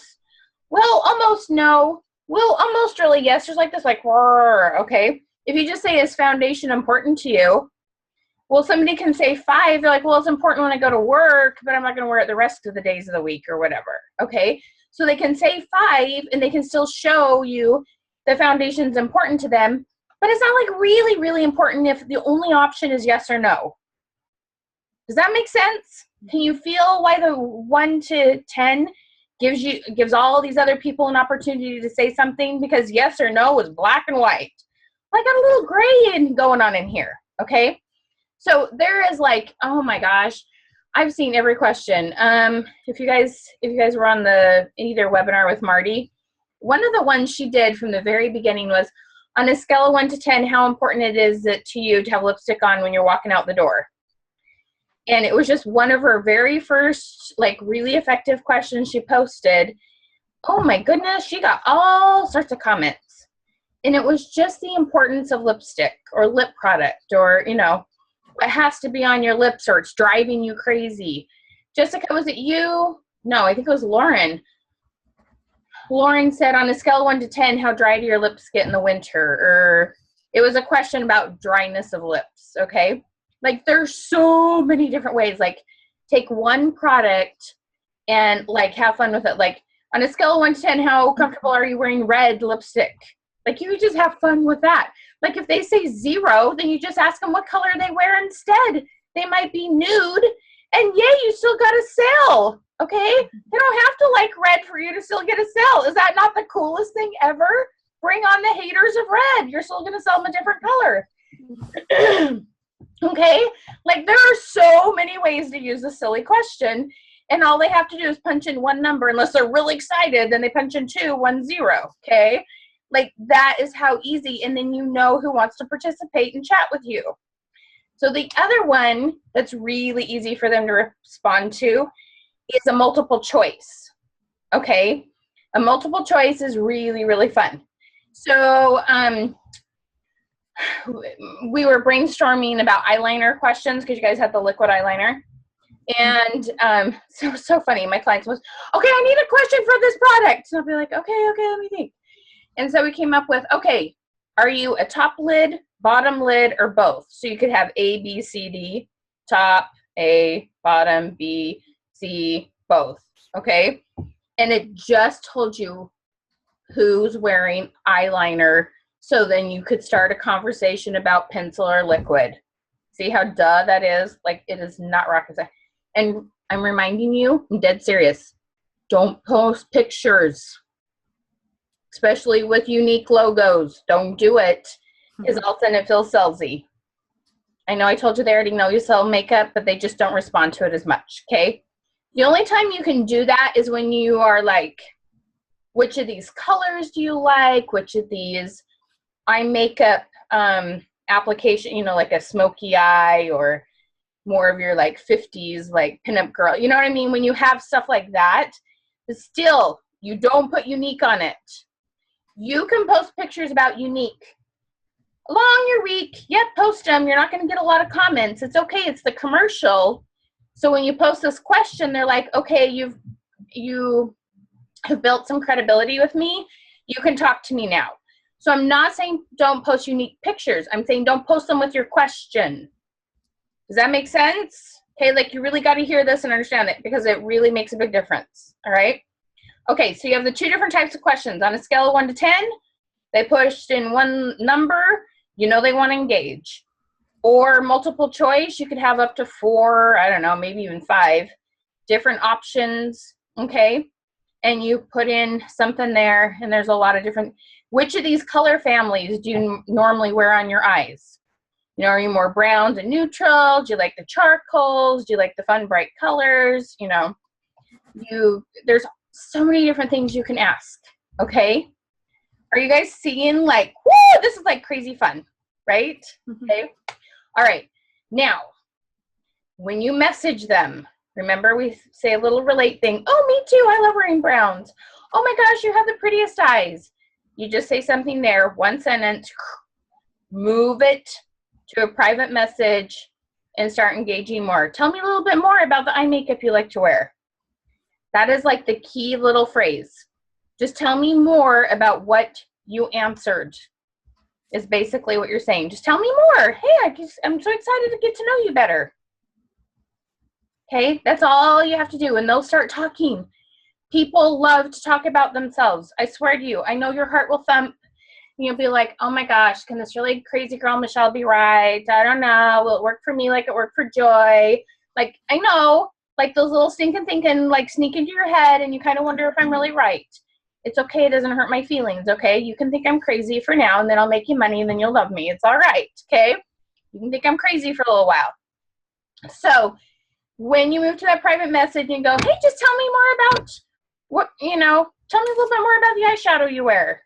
Well, almost no. Well, almost really yes. There's like this, like, okay? If you just say, is foundation important to you? Well, somebody can say 5. They're like, well, it's important when I go to work, but I'm not going to wear it the rest of the days of the week or whatever, okay? So they can say 5, and they can still show you the foundation's important to them, but it's not like really, really important if the only option is yes or no. Does that make sense? Can you feel why the 1 to 10 gives all these other people an opportunity to say something? Because yes or no is black and white. I got a little gray going on in here, okay? So there is like, oh my gosh, I've seen every question. If you guys were on the either webinar with Marty, one of the ones she did from the very beginning was, on a scale of 1 to 10, how important it is to you to have lipstick on when you're walking out the door. And it was just one of her very first, like, really effective questions she posted. Oh my goodness, she got all sorts of comments. And it was just the importance of lipstick or lip product, or, you know, it has to be on your lips or it's driving you crazy. Jessica, was it you? No, I think it was Lauren. Lauren said, on a scale of 1 to 10, how dry do your lips get in the winter? Or it was a question about dryness of lips, okay? Like, there's so many different ways. Like, take one product and, like, have fun with it. Like, on a scale of 1 to 10, how comfortable are you wearing red lipstick? Like, you just have fun with that. Like, if they say 0, then you just ask them what color they wear instead. They might be nude, and yay, you still got a sale, okay? They don't have to like red for you to still get a sale. Is that not the coolest thing ever? Bring on the haters of red. You're still going to sell them a different color. Okay? Like, there are so many ways to use a silly question, and all they have to do is punch in one number. Unless they're really excited, then they punch in 2, 1, 0, okay? Like, that is how easy, and then you know who wants to participate and chat with you. So the other one that's really easy for them to respond to is a multiple choice, okay? A multiple choice is really, really fun. So we were brainstorming about eyeliner questions because you guys had the liquid eyeliner. And so it was so funny. My clients was, okay, I need a question for this product. So I'll be like, okay, let me think. And so we came up with, okay, are you a top lid, bottom lid, or both? So you could have A, B, C, D, top, A, bottom, B, C, both, okay? And it just told you who's wearing eyeliner, so then you could start a conversation about pencil or liquid. See how duh that is? Like, it is not rocket science. And I'm reminding you, I'm dead serious. Don't post pictures, especially with unique logos. Don't do it, because all of a sudden it feels salesy. I know I told you they already know you sell makeup, but they just don't respond to it as much, okay? The only time you can do that is when you are like, which of these colors do you like? Which of these eye makeup application, you know, like a smoky eye, or more of your like 50s, like pinup girl. You know what I mean? When you have stuff like that, but still, you don't put unique on it. You can post pictures about unique. Along your week, yep, post them. You're not going to get a lot of comments. It's okay. It's the commercial. So when you post this question, they're like, okay, you have built some credibility with me. You can talk to me now. So I'm not saying don't post unique pictures. I'm saying don't post them with your question. Does that make sense? Okay, like you really got to hear this and understand it, because it really makes a big difference. All right. Okay, so you have the two different types of questions. On a scale of 1 to 10, they pushed in one number, you know they want to engage. Or multiple choice, you could have up to 4, I don't know, maybe even 5 different options, okay? And you put in something there, and there's a lot of different, which of these color families do you normally wear on your eyes? You know, are you more browns and neutral? Do you like the charcoals? Do you like the fun, bright colors? You know, there's so many different things you can ask, okay? Are you guys seeing like, whoo, this is like crazy fun, right? Okay. All right. Now, when you message them, remember we say a little relate thing. Oh, me too. I love wearing browns. Oh my gosh, you have the prettiest eyes. You just say something there, one sentence, move it to a private message and start engaging more. Tell me a little bit more about the eye makeup you like to wear. That is like the key little phrase. Just tell me more about what you answered is basically what you're saying. Just tell me more. Hey, I'm so excited to get to know you better. Okay, that's all you have to do, and they'll start talking. People love to talk about themselves. I swear to you, I know your heart will thump. You'll be like, oh my gosh, can this really crazy girl Michelle be right? I don't know. Will it work for me like it worked for Joy? Like, I know, like those little stinking thinking like sneak into your head, and you kind of wonder if I'm really right. It's okay. It doesn't hurt my feelings, okay? You can think I'm crazy for now, and then I'll make you money, and then you'll love me. It's all right, okay? You can think I'm crazy for a little while. So when you move to that private message and go, hey, just tell me more about what, you know, tell me a little bit more about the eyeshadow you wear.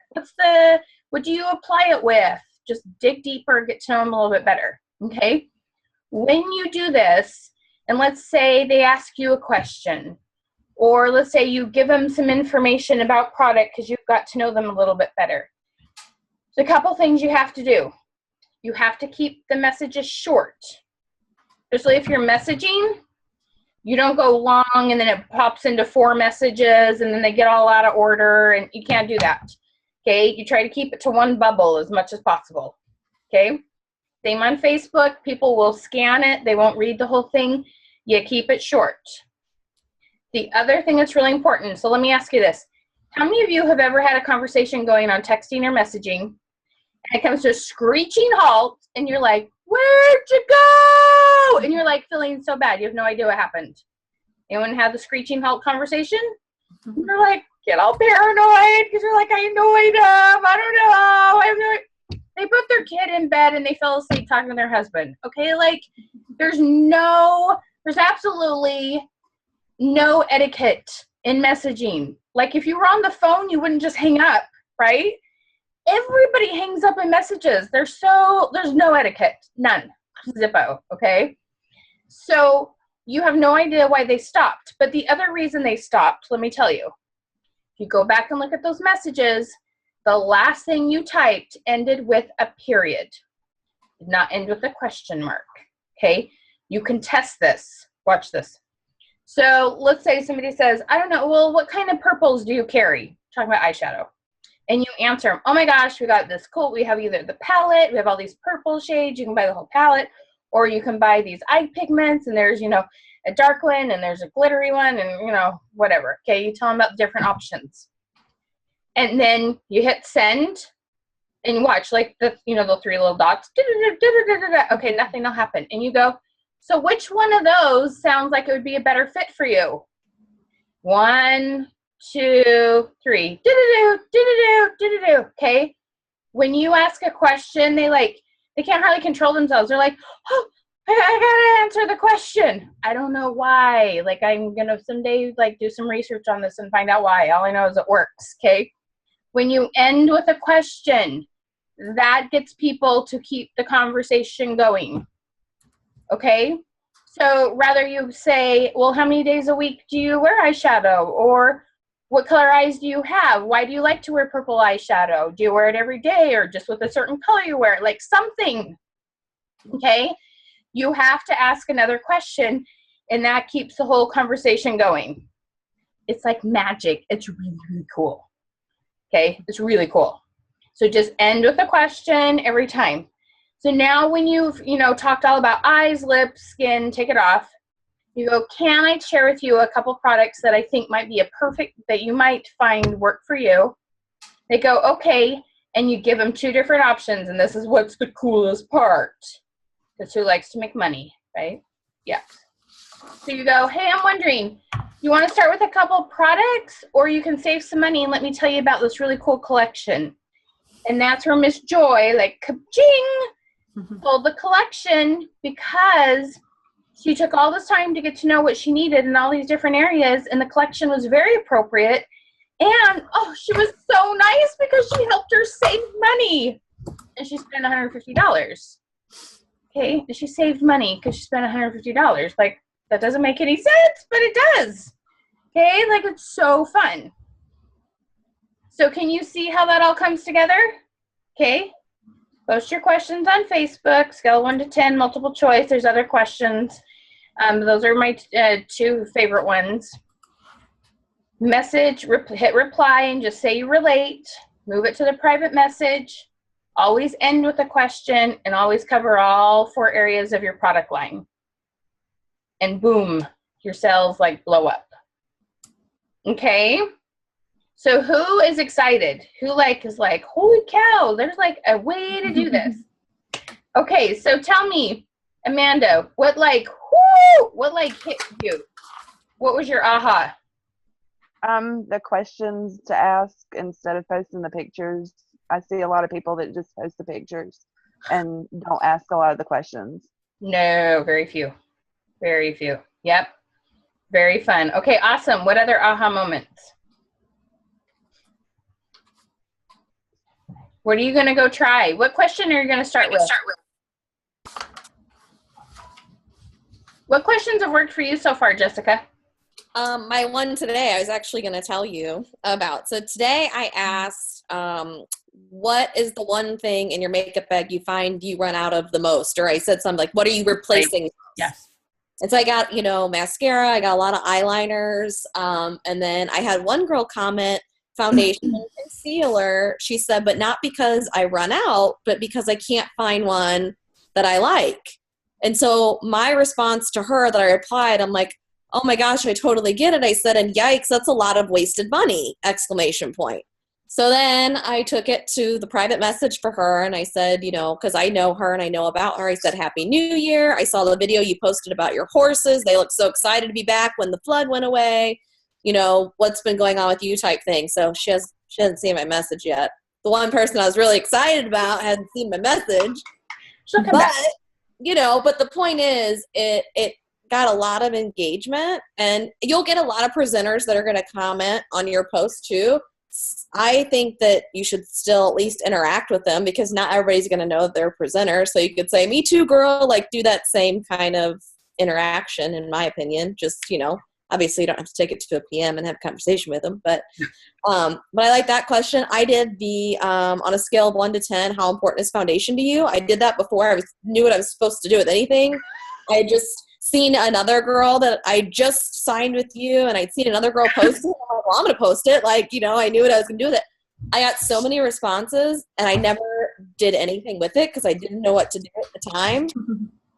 What do you apply it with? Just dig deeper, get to know them a little bit better, okay? When you do this, and let's say they ask you a question, or let's say you give them some information about product because you've got to know them a little bit better. So a couple things you have to do. You have to keep the messages short. Especially if you're messaging, you don't go long and then it pops into 4 messages and then they get all out of order, and you can't do that. Okay, you try to keep it to one bubble as much as possible. Okay, same on Facebook. People will scan it. They won't read the whole thing. You keep it short. The other thing that's really important, so let me ask you this. How many of you have ever had a conversation going on texting or messaging, and it comes to a screeching halt, and you're like, where'd you go? And you're like feeling so bad. You have no idea what happened. Anyone had the screeching halt conversation? You're like, get all paranoid because you're like, I annoyed them. I don't know. I have no. They put their kid in bed and they fell asleep talking to their husband. Okay, like there's absolutely no etiquette in messaging. Like if you were on the phone, you wouldn't just hang up, right? Everybody hangs up in messages. There's no etiquette, none, zippo, okay? So you have no idea why they stopped. But the other reason they stopped, let me tell you. If you go back and look at those messages, the last thing you typed ended with a period. Did not end with a question mark, okay? You can test this. Watch this. So let's say somebody says, I don't know, well, what kind of purples do you carry? Talking about eyeshadow. And you answer them, oh my gosh, we got this cool, we have either the palette, we have all these purple shades, you can buy the whole palette, or you can buy these eye pigments, and there's, you know, a dark one, and there's a glittery one, and, you know, whatever. Okay, you tell them about different options. And then you hit send, and watch, like the, the three little dots. Okay, nothing will happen. And you go, so which one of those sounds like it would be a better fit for you? 1, 2, 3. Okay. When you ask a question, they can't hardly control themselves. They're like, oh, I gotta answer the question. I don't know why. Like, I'm gonna someday do some research on this and find out why. All I know is it works. Okay. When you end with a question, that gets people to keep the conversation going. Okay. So rather you say, well, how many days a week do you wear eyeshadow? Or what color eyes do you have? Why do you like to wear purple eyeshadow? Do you wear it every day or just with a certain color you wear it? Like something. Okay. You have to ask another question, and that keeps the whole conversation going. It's like magic. It's really, really cool. Okay. It's really cool. So just end with a question every time. So now when you've, talked all about eyes, lips, skin, take it off. You go, can I share with you a couple products that I think might be that you might find work for you? They go, okay. And you give them 2 different options. And this is what's the coolest part. Because who likes to make money, right? Yeah. So you go, hey, I'm wondering, you want to start with a couple products, or you can save some money and let me tell you about this really cool collection. And that's where Miss Joy, ka-ching, sold the collection, because she took all this time to get to know what she needed in all these different areas, and the collection was very appropriate. And, she was so nice because she helped her save money. And she spent $150. Okay, she saved money because she spent $150. That doesn't make any sense, but it does. Okay, it's so fun. So can you see how that all comes together? Okay, post your questions on Facebook, scale 1 to 10, multiple choice. There's other questions. Those are my 2 favorite ones. Message, hit reply and just say you relate. Move it to the private message. Always end with a question, and always cover all 4 areas of your product line. And boom, your sales blow up. Okay? So who is excited? Who is holy cow, there's a way to do this. Okay, so tell me, Amanda, what hit you? What was your aha? The questions to ask instead of posting the pictures. I see a lot of people that just post the pictures and don't ask a lot of the questions. No, very few. Very few. Yep. Very fun. Okay, awesome. What other aha moments? What are you going to go try? What question are you going to start with? What questions have worked for you so far, Jessica? My one today I was actually going to tell you about. So today I asked, what is the one thing in your makeup bag you find you run out of the most? Or I said something like, what are you replacing? Right. Yes. And so I got, mascara, I got a lot of eyeliners. And then I had one girl comment, foundation and concealer. She said, but not because I run out, but because I can't find one that I like. And so my response to her that I replied, I'm like, oh my gosh, I totally get it. I said, and yikes, that's a lot of wasted money, ! So then I took it to the private message for her, and I said, because I know her and I know about her, I said, Happy New Year. I saw the video you posted about your horses. They look so excited to be back when the flood went away. What's been going on with you type thing. So she hasn't seen my message yet. The one person I was really excited about hadn't seen my message. But the point is, it got a lot of engagement, and you'll get a lot of presenters that are going to comment on your post too. I think that you should still at least interact with them, because not everybody's going to know they're a presenter. So you could say, me too, girl, do that same kind of interaction, in my opinion. Just, obviously you don't have to take it to a PM and have a conversation with them. But I like that question. I did the, on a scale of 1 to 10, how important is foundation to you? I did that before I knew what I was supposed to do with anything. I had just seen another girl that I just signed with you, and I'd seen another girl post it. I'm like, well, I'm going to post it. I knew what I was going to do with it. I got so many responses, and I never did anything with it because I didn't know what to do at the time.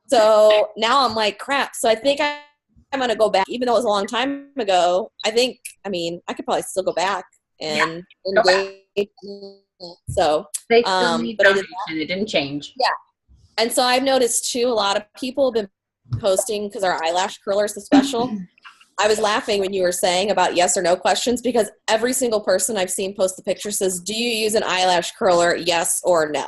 So now I'm like, crap. So I think I'm going to go back, even though it was a long time ago. I could probably still go back and engage So, They still need but I did foundation. It didn't change. and so I've noticed too, a lot of people have been posting because our eyelash curler is the special. I was laughing when you were saying about yes or no questions because every single person I've seen post the picture says, do you use an eyelash curler, yes or no?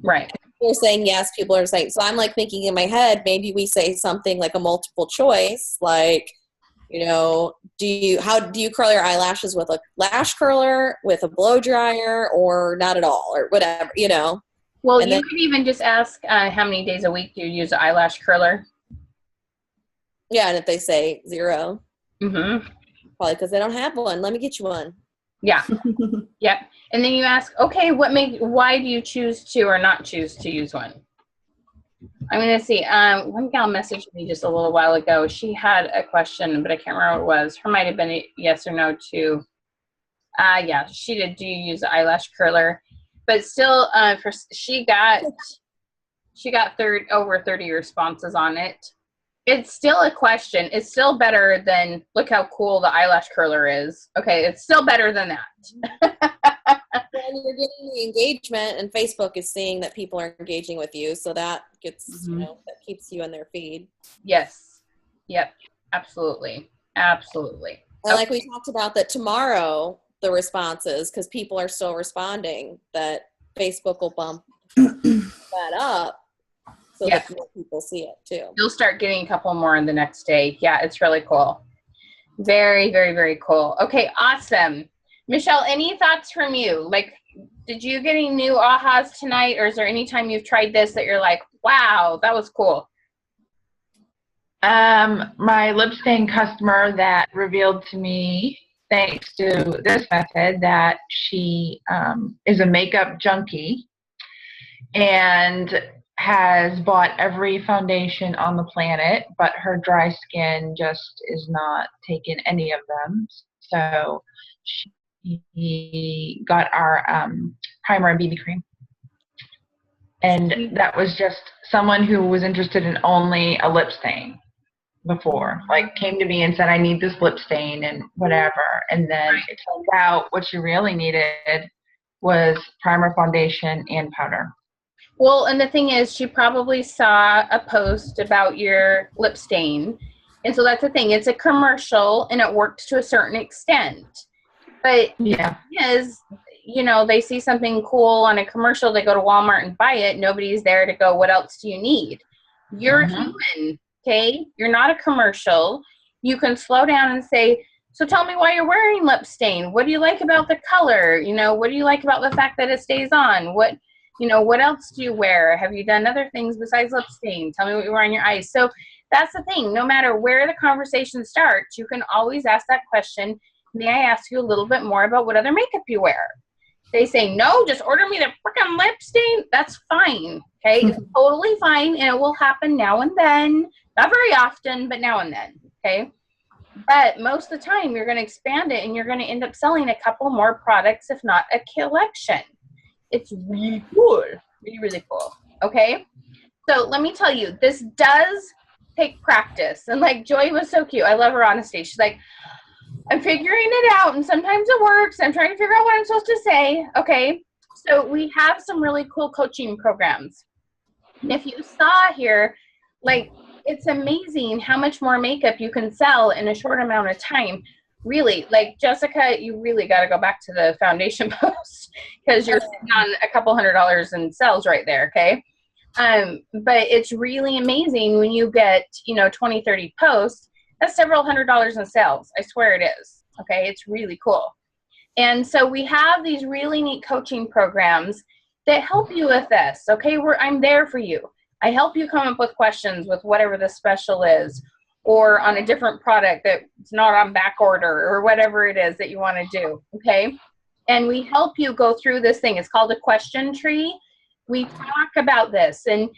Right. People are saying yes, people are saying, so I'm like thinking in my head, maybe we say something like a multiple choice, like, you know, how do you curl your eyelashes, with a lash curler, with a blow dryer, or not at all, or whatever, you know? Well, And you then- could even just ask how many days a week do you use an eyelash curler? Yeah, and if they say 0, Mm-hmm. probably because they don't have one. Let me get you one. Yeah. Yep. And then you ask, okay, why do you choose to or not choose to use one? I'm going to see. One gal messaged me just a little while ago. She had a question, but I can't remember what it was. Her might have been a yes or no to. Yeah, she did. Do you use the eyelash curler? But still, she got over 30 responses on it. It's still a question. It's still better than, look how cool the eyelash curler is. Okay, it's still better than that. Well, you're getting the engagement, and Facebook is seeing that people are engaging with you, so that gets, you know, that keeps you in their feed. Yes. Yep. Absolutely. Absolutely. And like we talked about that tomorrow, the responses, because people are still responding, that Facebook will bump that up so that more people see it too. You'll start getting a couple more in the next day. Yeah, it's really cool. Very, very, very cool. Okay, awesome. Michelle, any thoughts from you? Like, did you get any new ahas tonight, or is there any time you've tried this that you're like, wow, that was cool? My lip stain customer that revealed to me, thanks to this method, that she is a makeup junkie and has bought every foundation on the planet, but her dry skin just is not taking any of them. So she got our primer and BB cream. And that was just someone who was interested in only a lip stain before, like came to me and said, I need this lip stain and whatever. And then it turned out what she really needed was primer, foundation, and powder. Well, and the thing is, she probably saw a post about your lip stain. And so that's the thing. It's a commercial, and it works to a certain extent. But yeah, the thing is, you know, they see something cool on a commercial, they go to Walmart and buy it. Nobody's there to go, what else do you need? You're human, okay? You're not a commercial. You can slow down and say, so tell me why you're wearing lip stain. What do you like about the color? You know, what do you like about the fact that it stays on? What else do you wear? Have you done other things besides lip stain? Tell me what you wear on your eyes. So that's the thing. No matter where the conversation starts, you can always ask that question, may I ask you a little bit more about what other makeup you wear? They say, no, just order me the freaking lip stain. That's fine, okay? It's totally fine, and it will happen now and then. Not very often, but now and then, okay? But most of the time, you're going to expand it, and you're going to end up selling a couple more products, if not a collection. It's really cool. Really, really cool. Okay? So let me tell you, this does take practice. And like Joy was so cute. I love her honesty. She's like, I'm figuring it out, and sometimes it works. I'm trying to figure out what I'm supposed to say. Okay? So we have some really cool coaching programs. And if you saw here, like, it's amazing how much more makeup you can sell in a short amount of time. Really, like Jessica, you really got to go back to the foundation post because you're sitting on a couple $100 in sales right there, okay? But it's really amazing when you get, 20, 30 posts, that's several $100s in sales. I swear it is, okay? It's really cool. And so we have these really neat coaching programs that help you with this, okay? I'm there for you. I help you come up with questions with whatever the special is, or on a different product that's not on back order, or whatever it is that you want to do, okay? And we help you go through this thing. It's called a question tree. We talk about this, and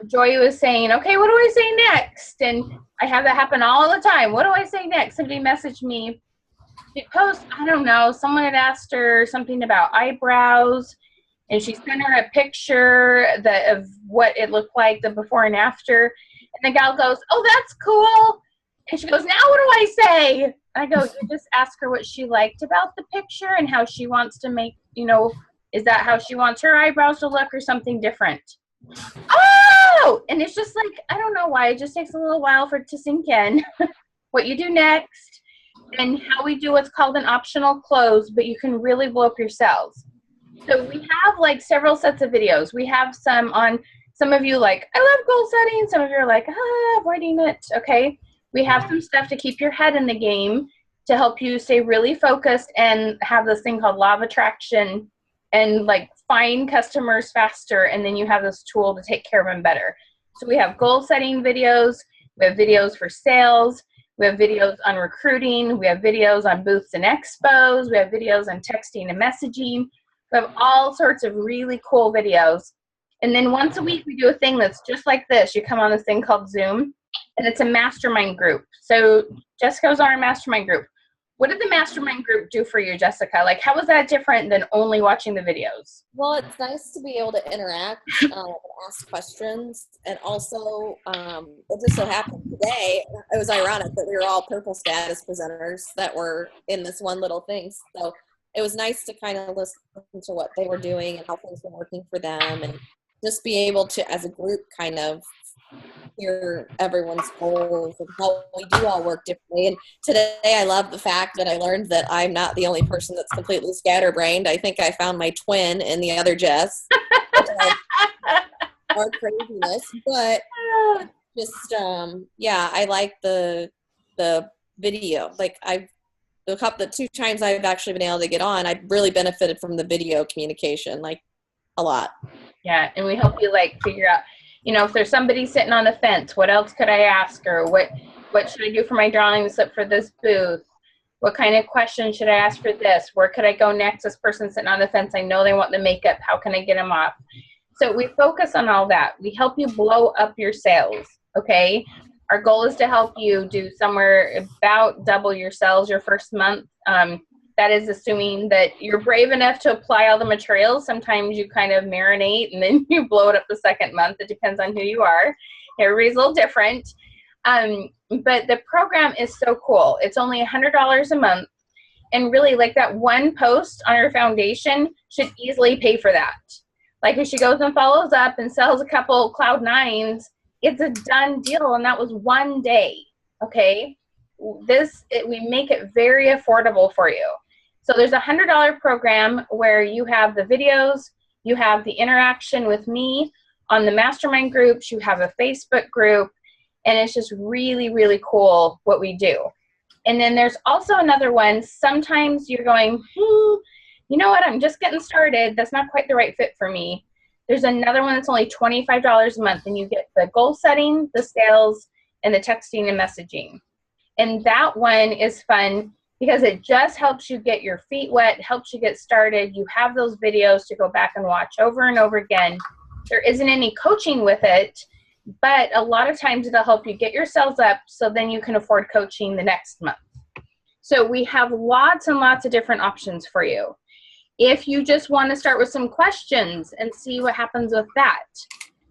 Joy was saying, okay, what do I say next? And I have that happen all the time. What do I say next? Somebody messaged me, post, I don't know, someone had asked her something about eyebrows, and she sent her a picture of what it looked like, the before and after. And the gal goes, oh, that's cool. And she goes, now what do I say? And I go, you just ask her what she liked about the picture and how she wants to make, Is that how she wants her eyebrows to look or something different? Oh, and it's just like, I don't know why. It just takes a little while for it to sink in what you do next and how we do what's called an optional close, but you can really blow up your sales. So we have like several sets of videos. We have some on, some of you like, I love goal setting. Some of you are like, avoiding it. Okay. We have some stuff to keep your head in the game to help you stay really focused and have this thing called law of attraction and like find customers faster. And then you have this tool to take care of them better. So we have goal setting videos. We have videos for sales. We have videos on recruiting. We have videos on booths and expos. We have videos on texting and messaging. We have all sorts of really cool videos. And then once a week, we do a thing that's just like this. You come on this thing called Zoom, and it's a mastermind group. So Jessica was on our mastermind group. What did the mastermind group do for you, Jessica? Like, how was that different than only watching the videos? Well, it's nice to be able to interact and ask questions. And also, it just so happened today, it was ironic that we were all purple status presenters that were in this one little thing. So it was nice to kind of listen to what they were doing and how things were working for them, and just be able to, as a group, kind of hear everyone's goals and how we do all work differently. And today I love the fact that I learned that I'm not the only person that's completely scatterbrained. I think I found my twin in the other Jess. Our craziness. But just, yeah, I like the video. Like the 2 times I've actually been able to get on, I've really benefited from the video communication, like a lot. Yeah, and we help you like figure out, you know, if there's somebody sitting on the fence, what else could I ask her? What should I do for my drawing slip for this booth? What kind of questions should I ask for this? Where could I go next? This person sitting on the fence, I know they want the makeup. How can I get them off? So we focus on all that. We help you blow up your sales, okay? Our goal is to help you do somewhere about double your sales your first month. That is assuming that you're brave enough to apply all the materials. Sometimes you kind of marinate and then you blow it up the second month. It depends on who you are. Everybody's a little different. But the program is so cool. It's only $100 a month. And really, like, that one post on her foundation should easily pay for that. Like, if she goes and follows up and sells a couple Cloud 9s, it's a done deal. And that was one day, okay? We make it very affordable for you. So there's a $100 program where you have the videos, you have the interaction with me on the mastermind groups, you have a Facebook group, and it's just really, really cool what we do. And then there's also another one. Sometimes you're going, you know what, I'm just getting started. That's not quite the right fit for me. There's another one that's only $25 a month, and you get the goal setting, the sales, and the texting and messaging. And that one is fun because it just helps you get your feet wet, helps you get started. You have those videos to go back and watch over and over again. There isn't any coaching with it, but a lot of times it'll help you get your sales up so then you can afford coaching the next month. So we have lots and lots of different options for you. If you just want to start with some questions and see what happens with that,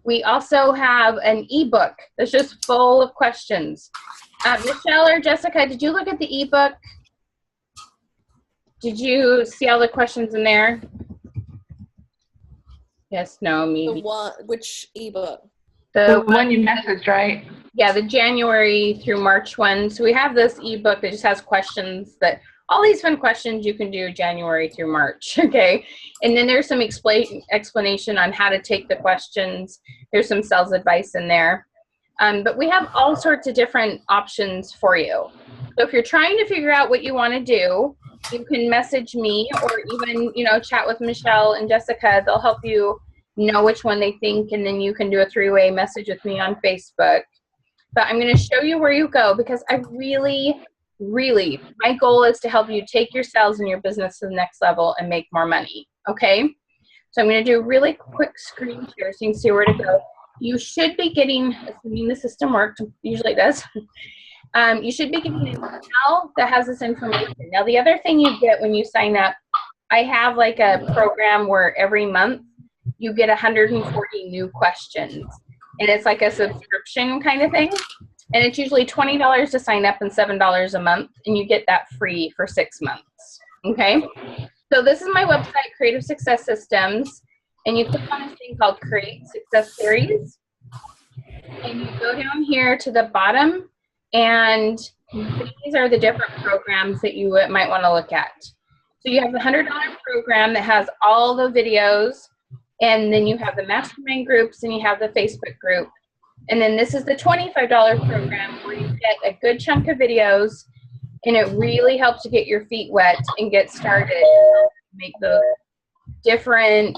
we also have an ebook that's just full of questions. Michelle or Jessica, did you look at the ebook? Did you see all the questions in there? Yes, no, maybe. Which ebook? The one you messaged, right? Yeah, the January through March one. So we have this ebook that just has questions, that all these fun questions you can do January through March, okay? And then there's some explanation on how to take the questions. There's some sales advice in there. But we have all sorts of different options for you. So if you're trying to figure out what you want to do, you can message me or even, chat with Michelle and Jessica. They'll help you know which one they think, and then you can do a 3-way message with me on Facebook. But I'm going to show you where you go because I really, my goal is to help you take your sales and your business to the next level and make more money, okay? So I'm going to do a really quick screen share so you can see where to go. You should be getting, assuming the system worked, usually it does, you should be getting an email that has this information. Now, the other thing you get when you sign up, I have like a program where every month you get 140 new questions. And it's like a subscription kind of thing. And it's usually $20 to sign up and $7 a month. And you get that free for 6 months. Okay? So this is my website, Creative Success Systems, and you click on this thing called Create Success Series, and you go down here to the bottom, and these are the different programs that you might want to look at. So you have the $100 program that has all the videos, and then you have the mastermind groups, and you have the Facebook group. And then this is the $25 program where you get a good chunk of videos, and it really helps you get your feet wet and get started. Make those different,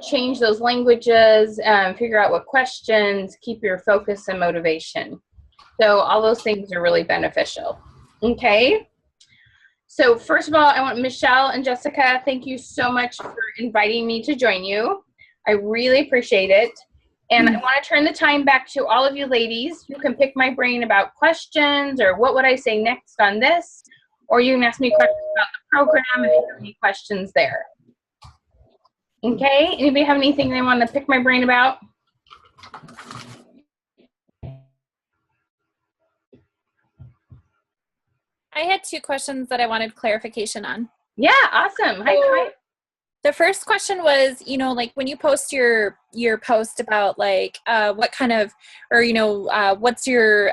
change those languages, figure out what questions, keep your focus and motivation. So all those things are really beneficial. Okay. So first of all, I want Michelle and Jessica, thank you so much for inviting me to join you. I really appreciate it. And I want to turn the time back to all of you ladies. You can pick my brain about questions or what would I say next on this, or you can ask me questions about the program if you have any questions there. Okay, anybody have anything they want to pick my brain about? I had 2 questions that I wanted clarification on. Yeah, awesome. Hi. The first question was, like when you post your post about like what kind of, or what's your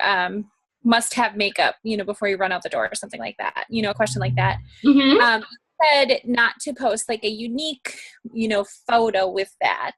must-have makeup, before you run out the door or something like that, a question like that. Mm-hmm. You said not to post like a unique, photo with that.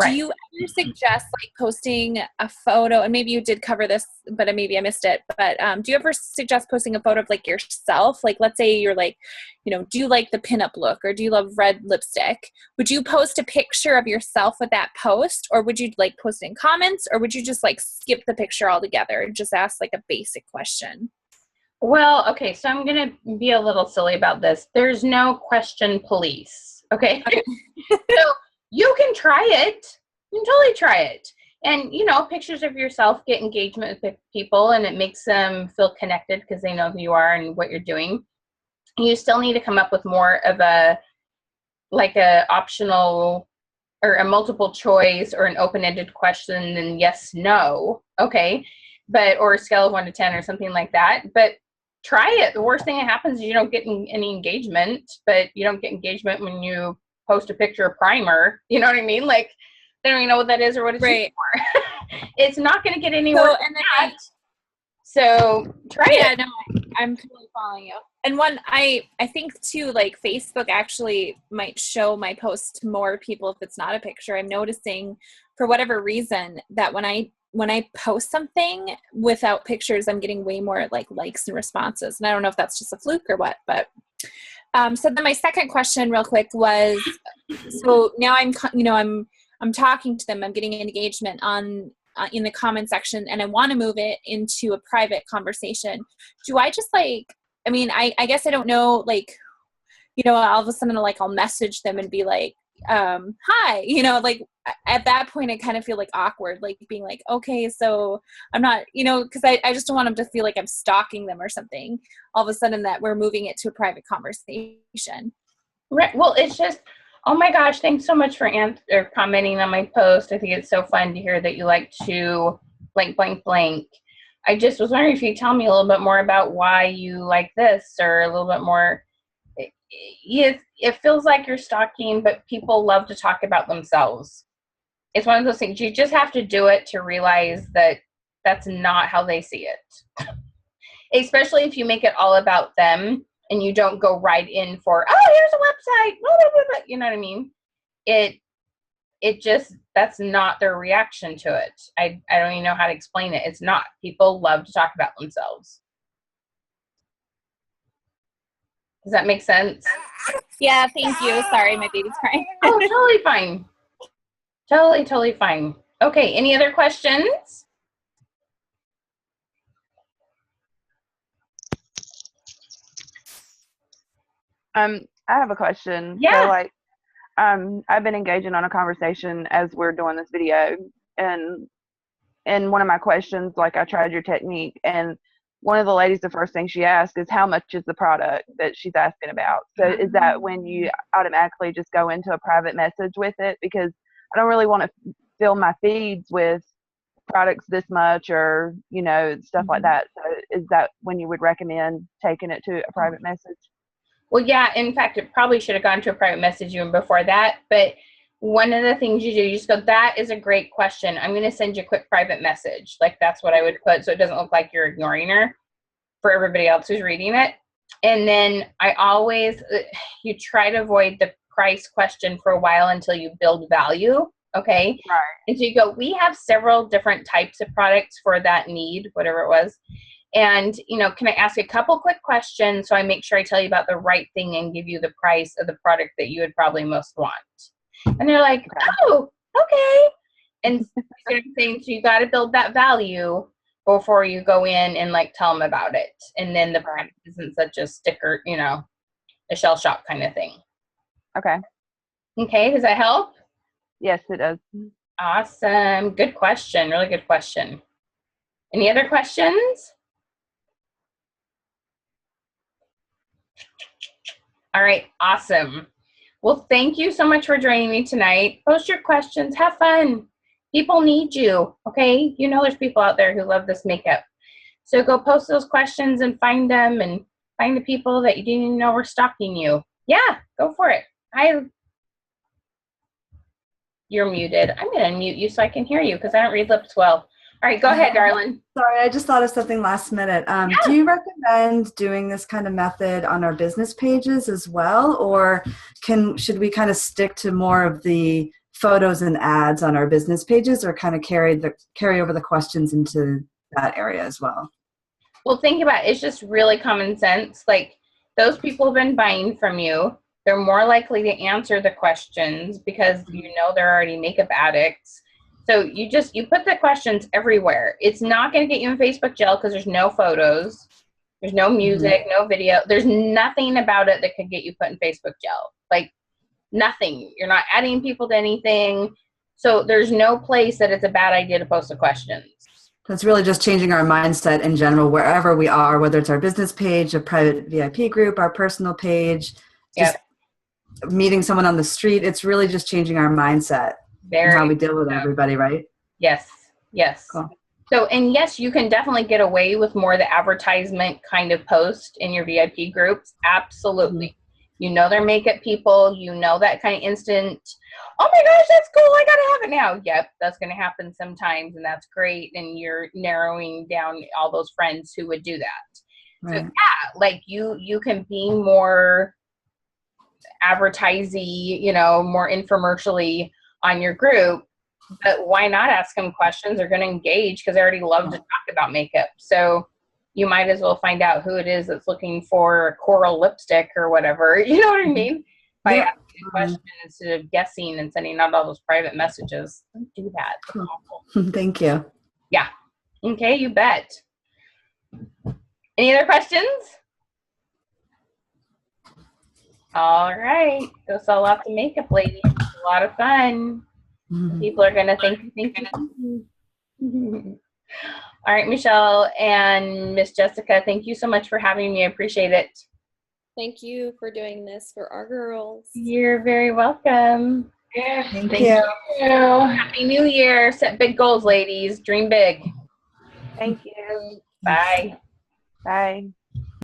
Right. Do you ever suggest like posting a photo, and maybe you did cover this, but maybe I missed it, but do you ever suggest posting a photo of like yourself? Like, let's say you're like, do you like the pinup look, or do you love red lipstick? Would you post a picture of yourself with that post, or would you like post it in comments, or would you just like skip the picture altogether and just ask like a basic question? Well, okay, so I'm going to be a little silly about this. There's no question police, okay? So you can try it. You can totally try it. And, pictures of yourself get engagement with people, and it makes them feel connected because they know who you are and what you're doing. You still need to come up with more of a optional or a multiple choice or an open-ended question than yes, no, okay? Or a scale of 1 to 10 or something like that. But try it. The worst thing that happens is you don't get any engagement, but you don't get engagement when you post a picture of primer. You know what I mean? Like, they don't even know what that is or what it's used for. It's not going to get any worse than that. So try it. Yeah, no, I'm totally following you. And I think too, like Facebook actually might show my post to more people if it's not a picture. I'm noticing for whatever reason that when I post something without pictures, I'm getting way more like likes and responses. And I don't know if that's just a fluke or what, but so then my second question real quick was, so now I'm talking to them, I'm getting engagement on in the comment section, and I want to move it into a private conversation. Do I just I guess I don't know, like, all of a sudden like I'll message them and be like, hi, like at that point I kind of feel like awkward, like being like, okay, so I'm not, because I just don't want them to feel like I'm stalking them or something all of a sudden that we're moving it to a private conversation. Right. Well, it's just, oh my gosh, thanks so much for commenting on my post. I think it's so fun to hear that you like to blank, blank, blank. I just was wondering if you could tell me a little bit more about why you like this, or a little bit more. It feels like you're stalking, but people love to talk about themselves. It's one of those things. You just have to do it to realize that that's not how they see it. Especially if you make it all about them and you don't go right in for, oh, here's a website, blah, blah, blah, blah. You know what I mean? It just, that's not their reaction to it. I don't even know how to explain it. It's not. People love to talk about themselves. Does that make sense? Yeah, thank you. Sorry, my baby's crying. Oh, totally fine. Totally fine. Okay, any other questions? I have a question. Yeah. So, I've been engaging on a conversation as we're doing this video, and one of my questions, like, I tried your technique, and one of the ladies, the first thing she asked is how much is the product that she's asking about. So is that when you automatically just go into a private message with it? Because I don't really want to fill my feeds with products this much, or, stuff like that. So is that when you would recommend taking it to a private message? Well, yeah, in fact, it probably should have gone to a private message even before that. But one of the things you do, you just go, that is a great question. I'm going to send you a quick private message. Like, that's what I would put, so it doesn't look like you're ignoring her for everybody else who's reading it. And then I always, you try to avoid the price question for a while until you build value. Okay. Right. And so you go, we have several different types of products for that need, whatever it was. And, can I ask a couple quick questions so I make sure I tell you about the right thing and give you the price of the product that you would probably most want? And they're like, oh, okay. And so I'm saying, so you got to build that value before you go in and like tell them about it. And then the price isn't such a sticker, a shell shock kind of thing. Okay. Okay. Does that help? Yes, it does. Awesome. Good question. Really good question. Any other questions? All right. Awesome. Well, thank you so much for joining me tonight. Post your questions. Have fun. People need you. Okay. There's people out there who love this makeup. So go post those questions and find them and find the people that you didn't even know were stalking you. Yeah, go for it. You're muted. I'm going to unmute you so I can hear you because I don't read lips well. All right, go ahead, darling. Sorry, I just thought of something last minute. Do you recommend doing this kind of method on our business pages as well? Or should we kind of stick to more of the photos and ads on our business pages, or kind of carry over the questions into that area as well? Well, think about it. It's just really common sense. Like, those people have been buying from you. They're more likely to answer the questions because they're already makeup addicts. So you put the questions everywhere. It's not going to get you in Facebook jail because there's no photos, there's no music, no video. There's nothing about it that could get you put in Facebook jail. Like, nothing. You're not adding people to anything. So there's no place that it's a bad idea to post the questions. So it's really just changing our mindset in general, wherever we are, whether it's our business page, a private VIP group, our personal page, just meeting someone on the street. It's really just changing our mindset and how we deal with everybody, right? Yes. Cool. So, and yes, you can definitely get away with more of the advertisement kind of post in your VIP groups. Absolutely. They're makeup people, that kind of instant, oh my gosh, that's cool, I gotta have it now. Yep, that's gonna happen sometimes, and that's great. And you're narrowing down all those friends who would do that. Right. So yeah, like you can be more advertising, more infomercially on your group, but why not ask them questions? They're going to engage because they already love to talk about makeup. So you might as well find out who it is that's looking for a coral lipstick or whatever. You know what I mean? By asking a question instead of guessing and sending out all those private messages. Don't do that. It's awful. Thank you. Yeah. Okay, you bet. Any other questions? All right. Go sell lots of makeup, ladies. It's a lot of fun. People are going to thank you. All right, Michelle and Miss Jessica, thank you so much for having me. I appreciate it. Thank you for doing this for our girls. You're very welcome. Yes, Thank thank you. you. Happy New Year. Set big goals, ladies. Dream big. Thank you. Bye. Bye.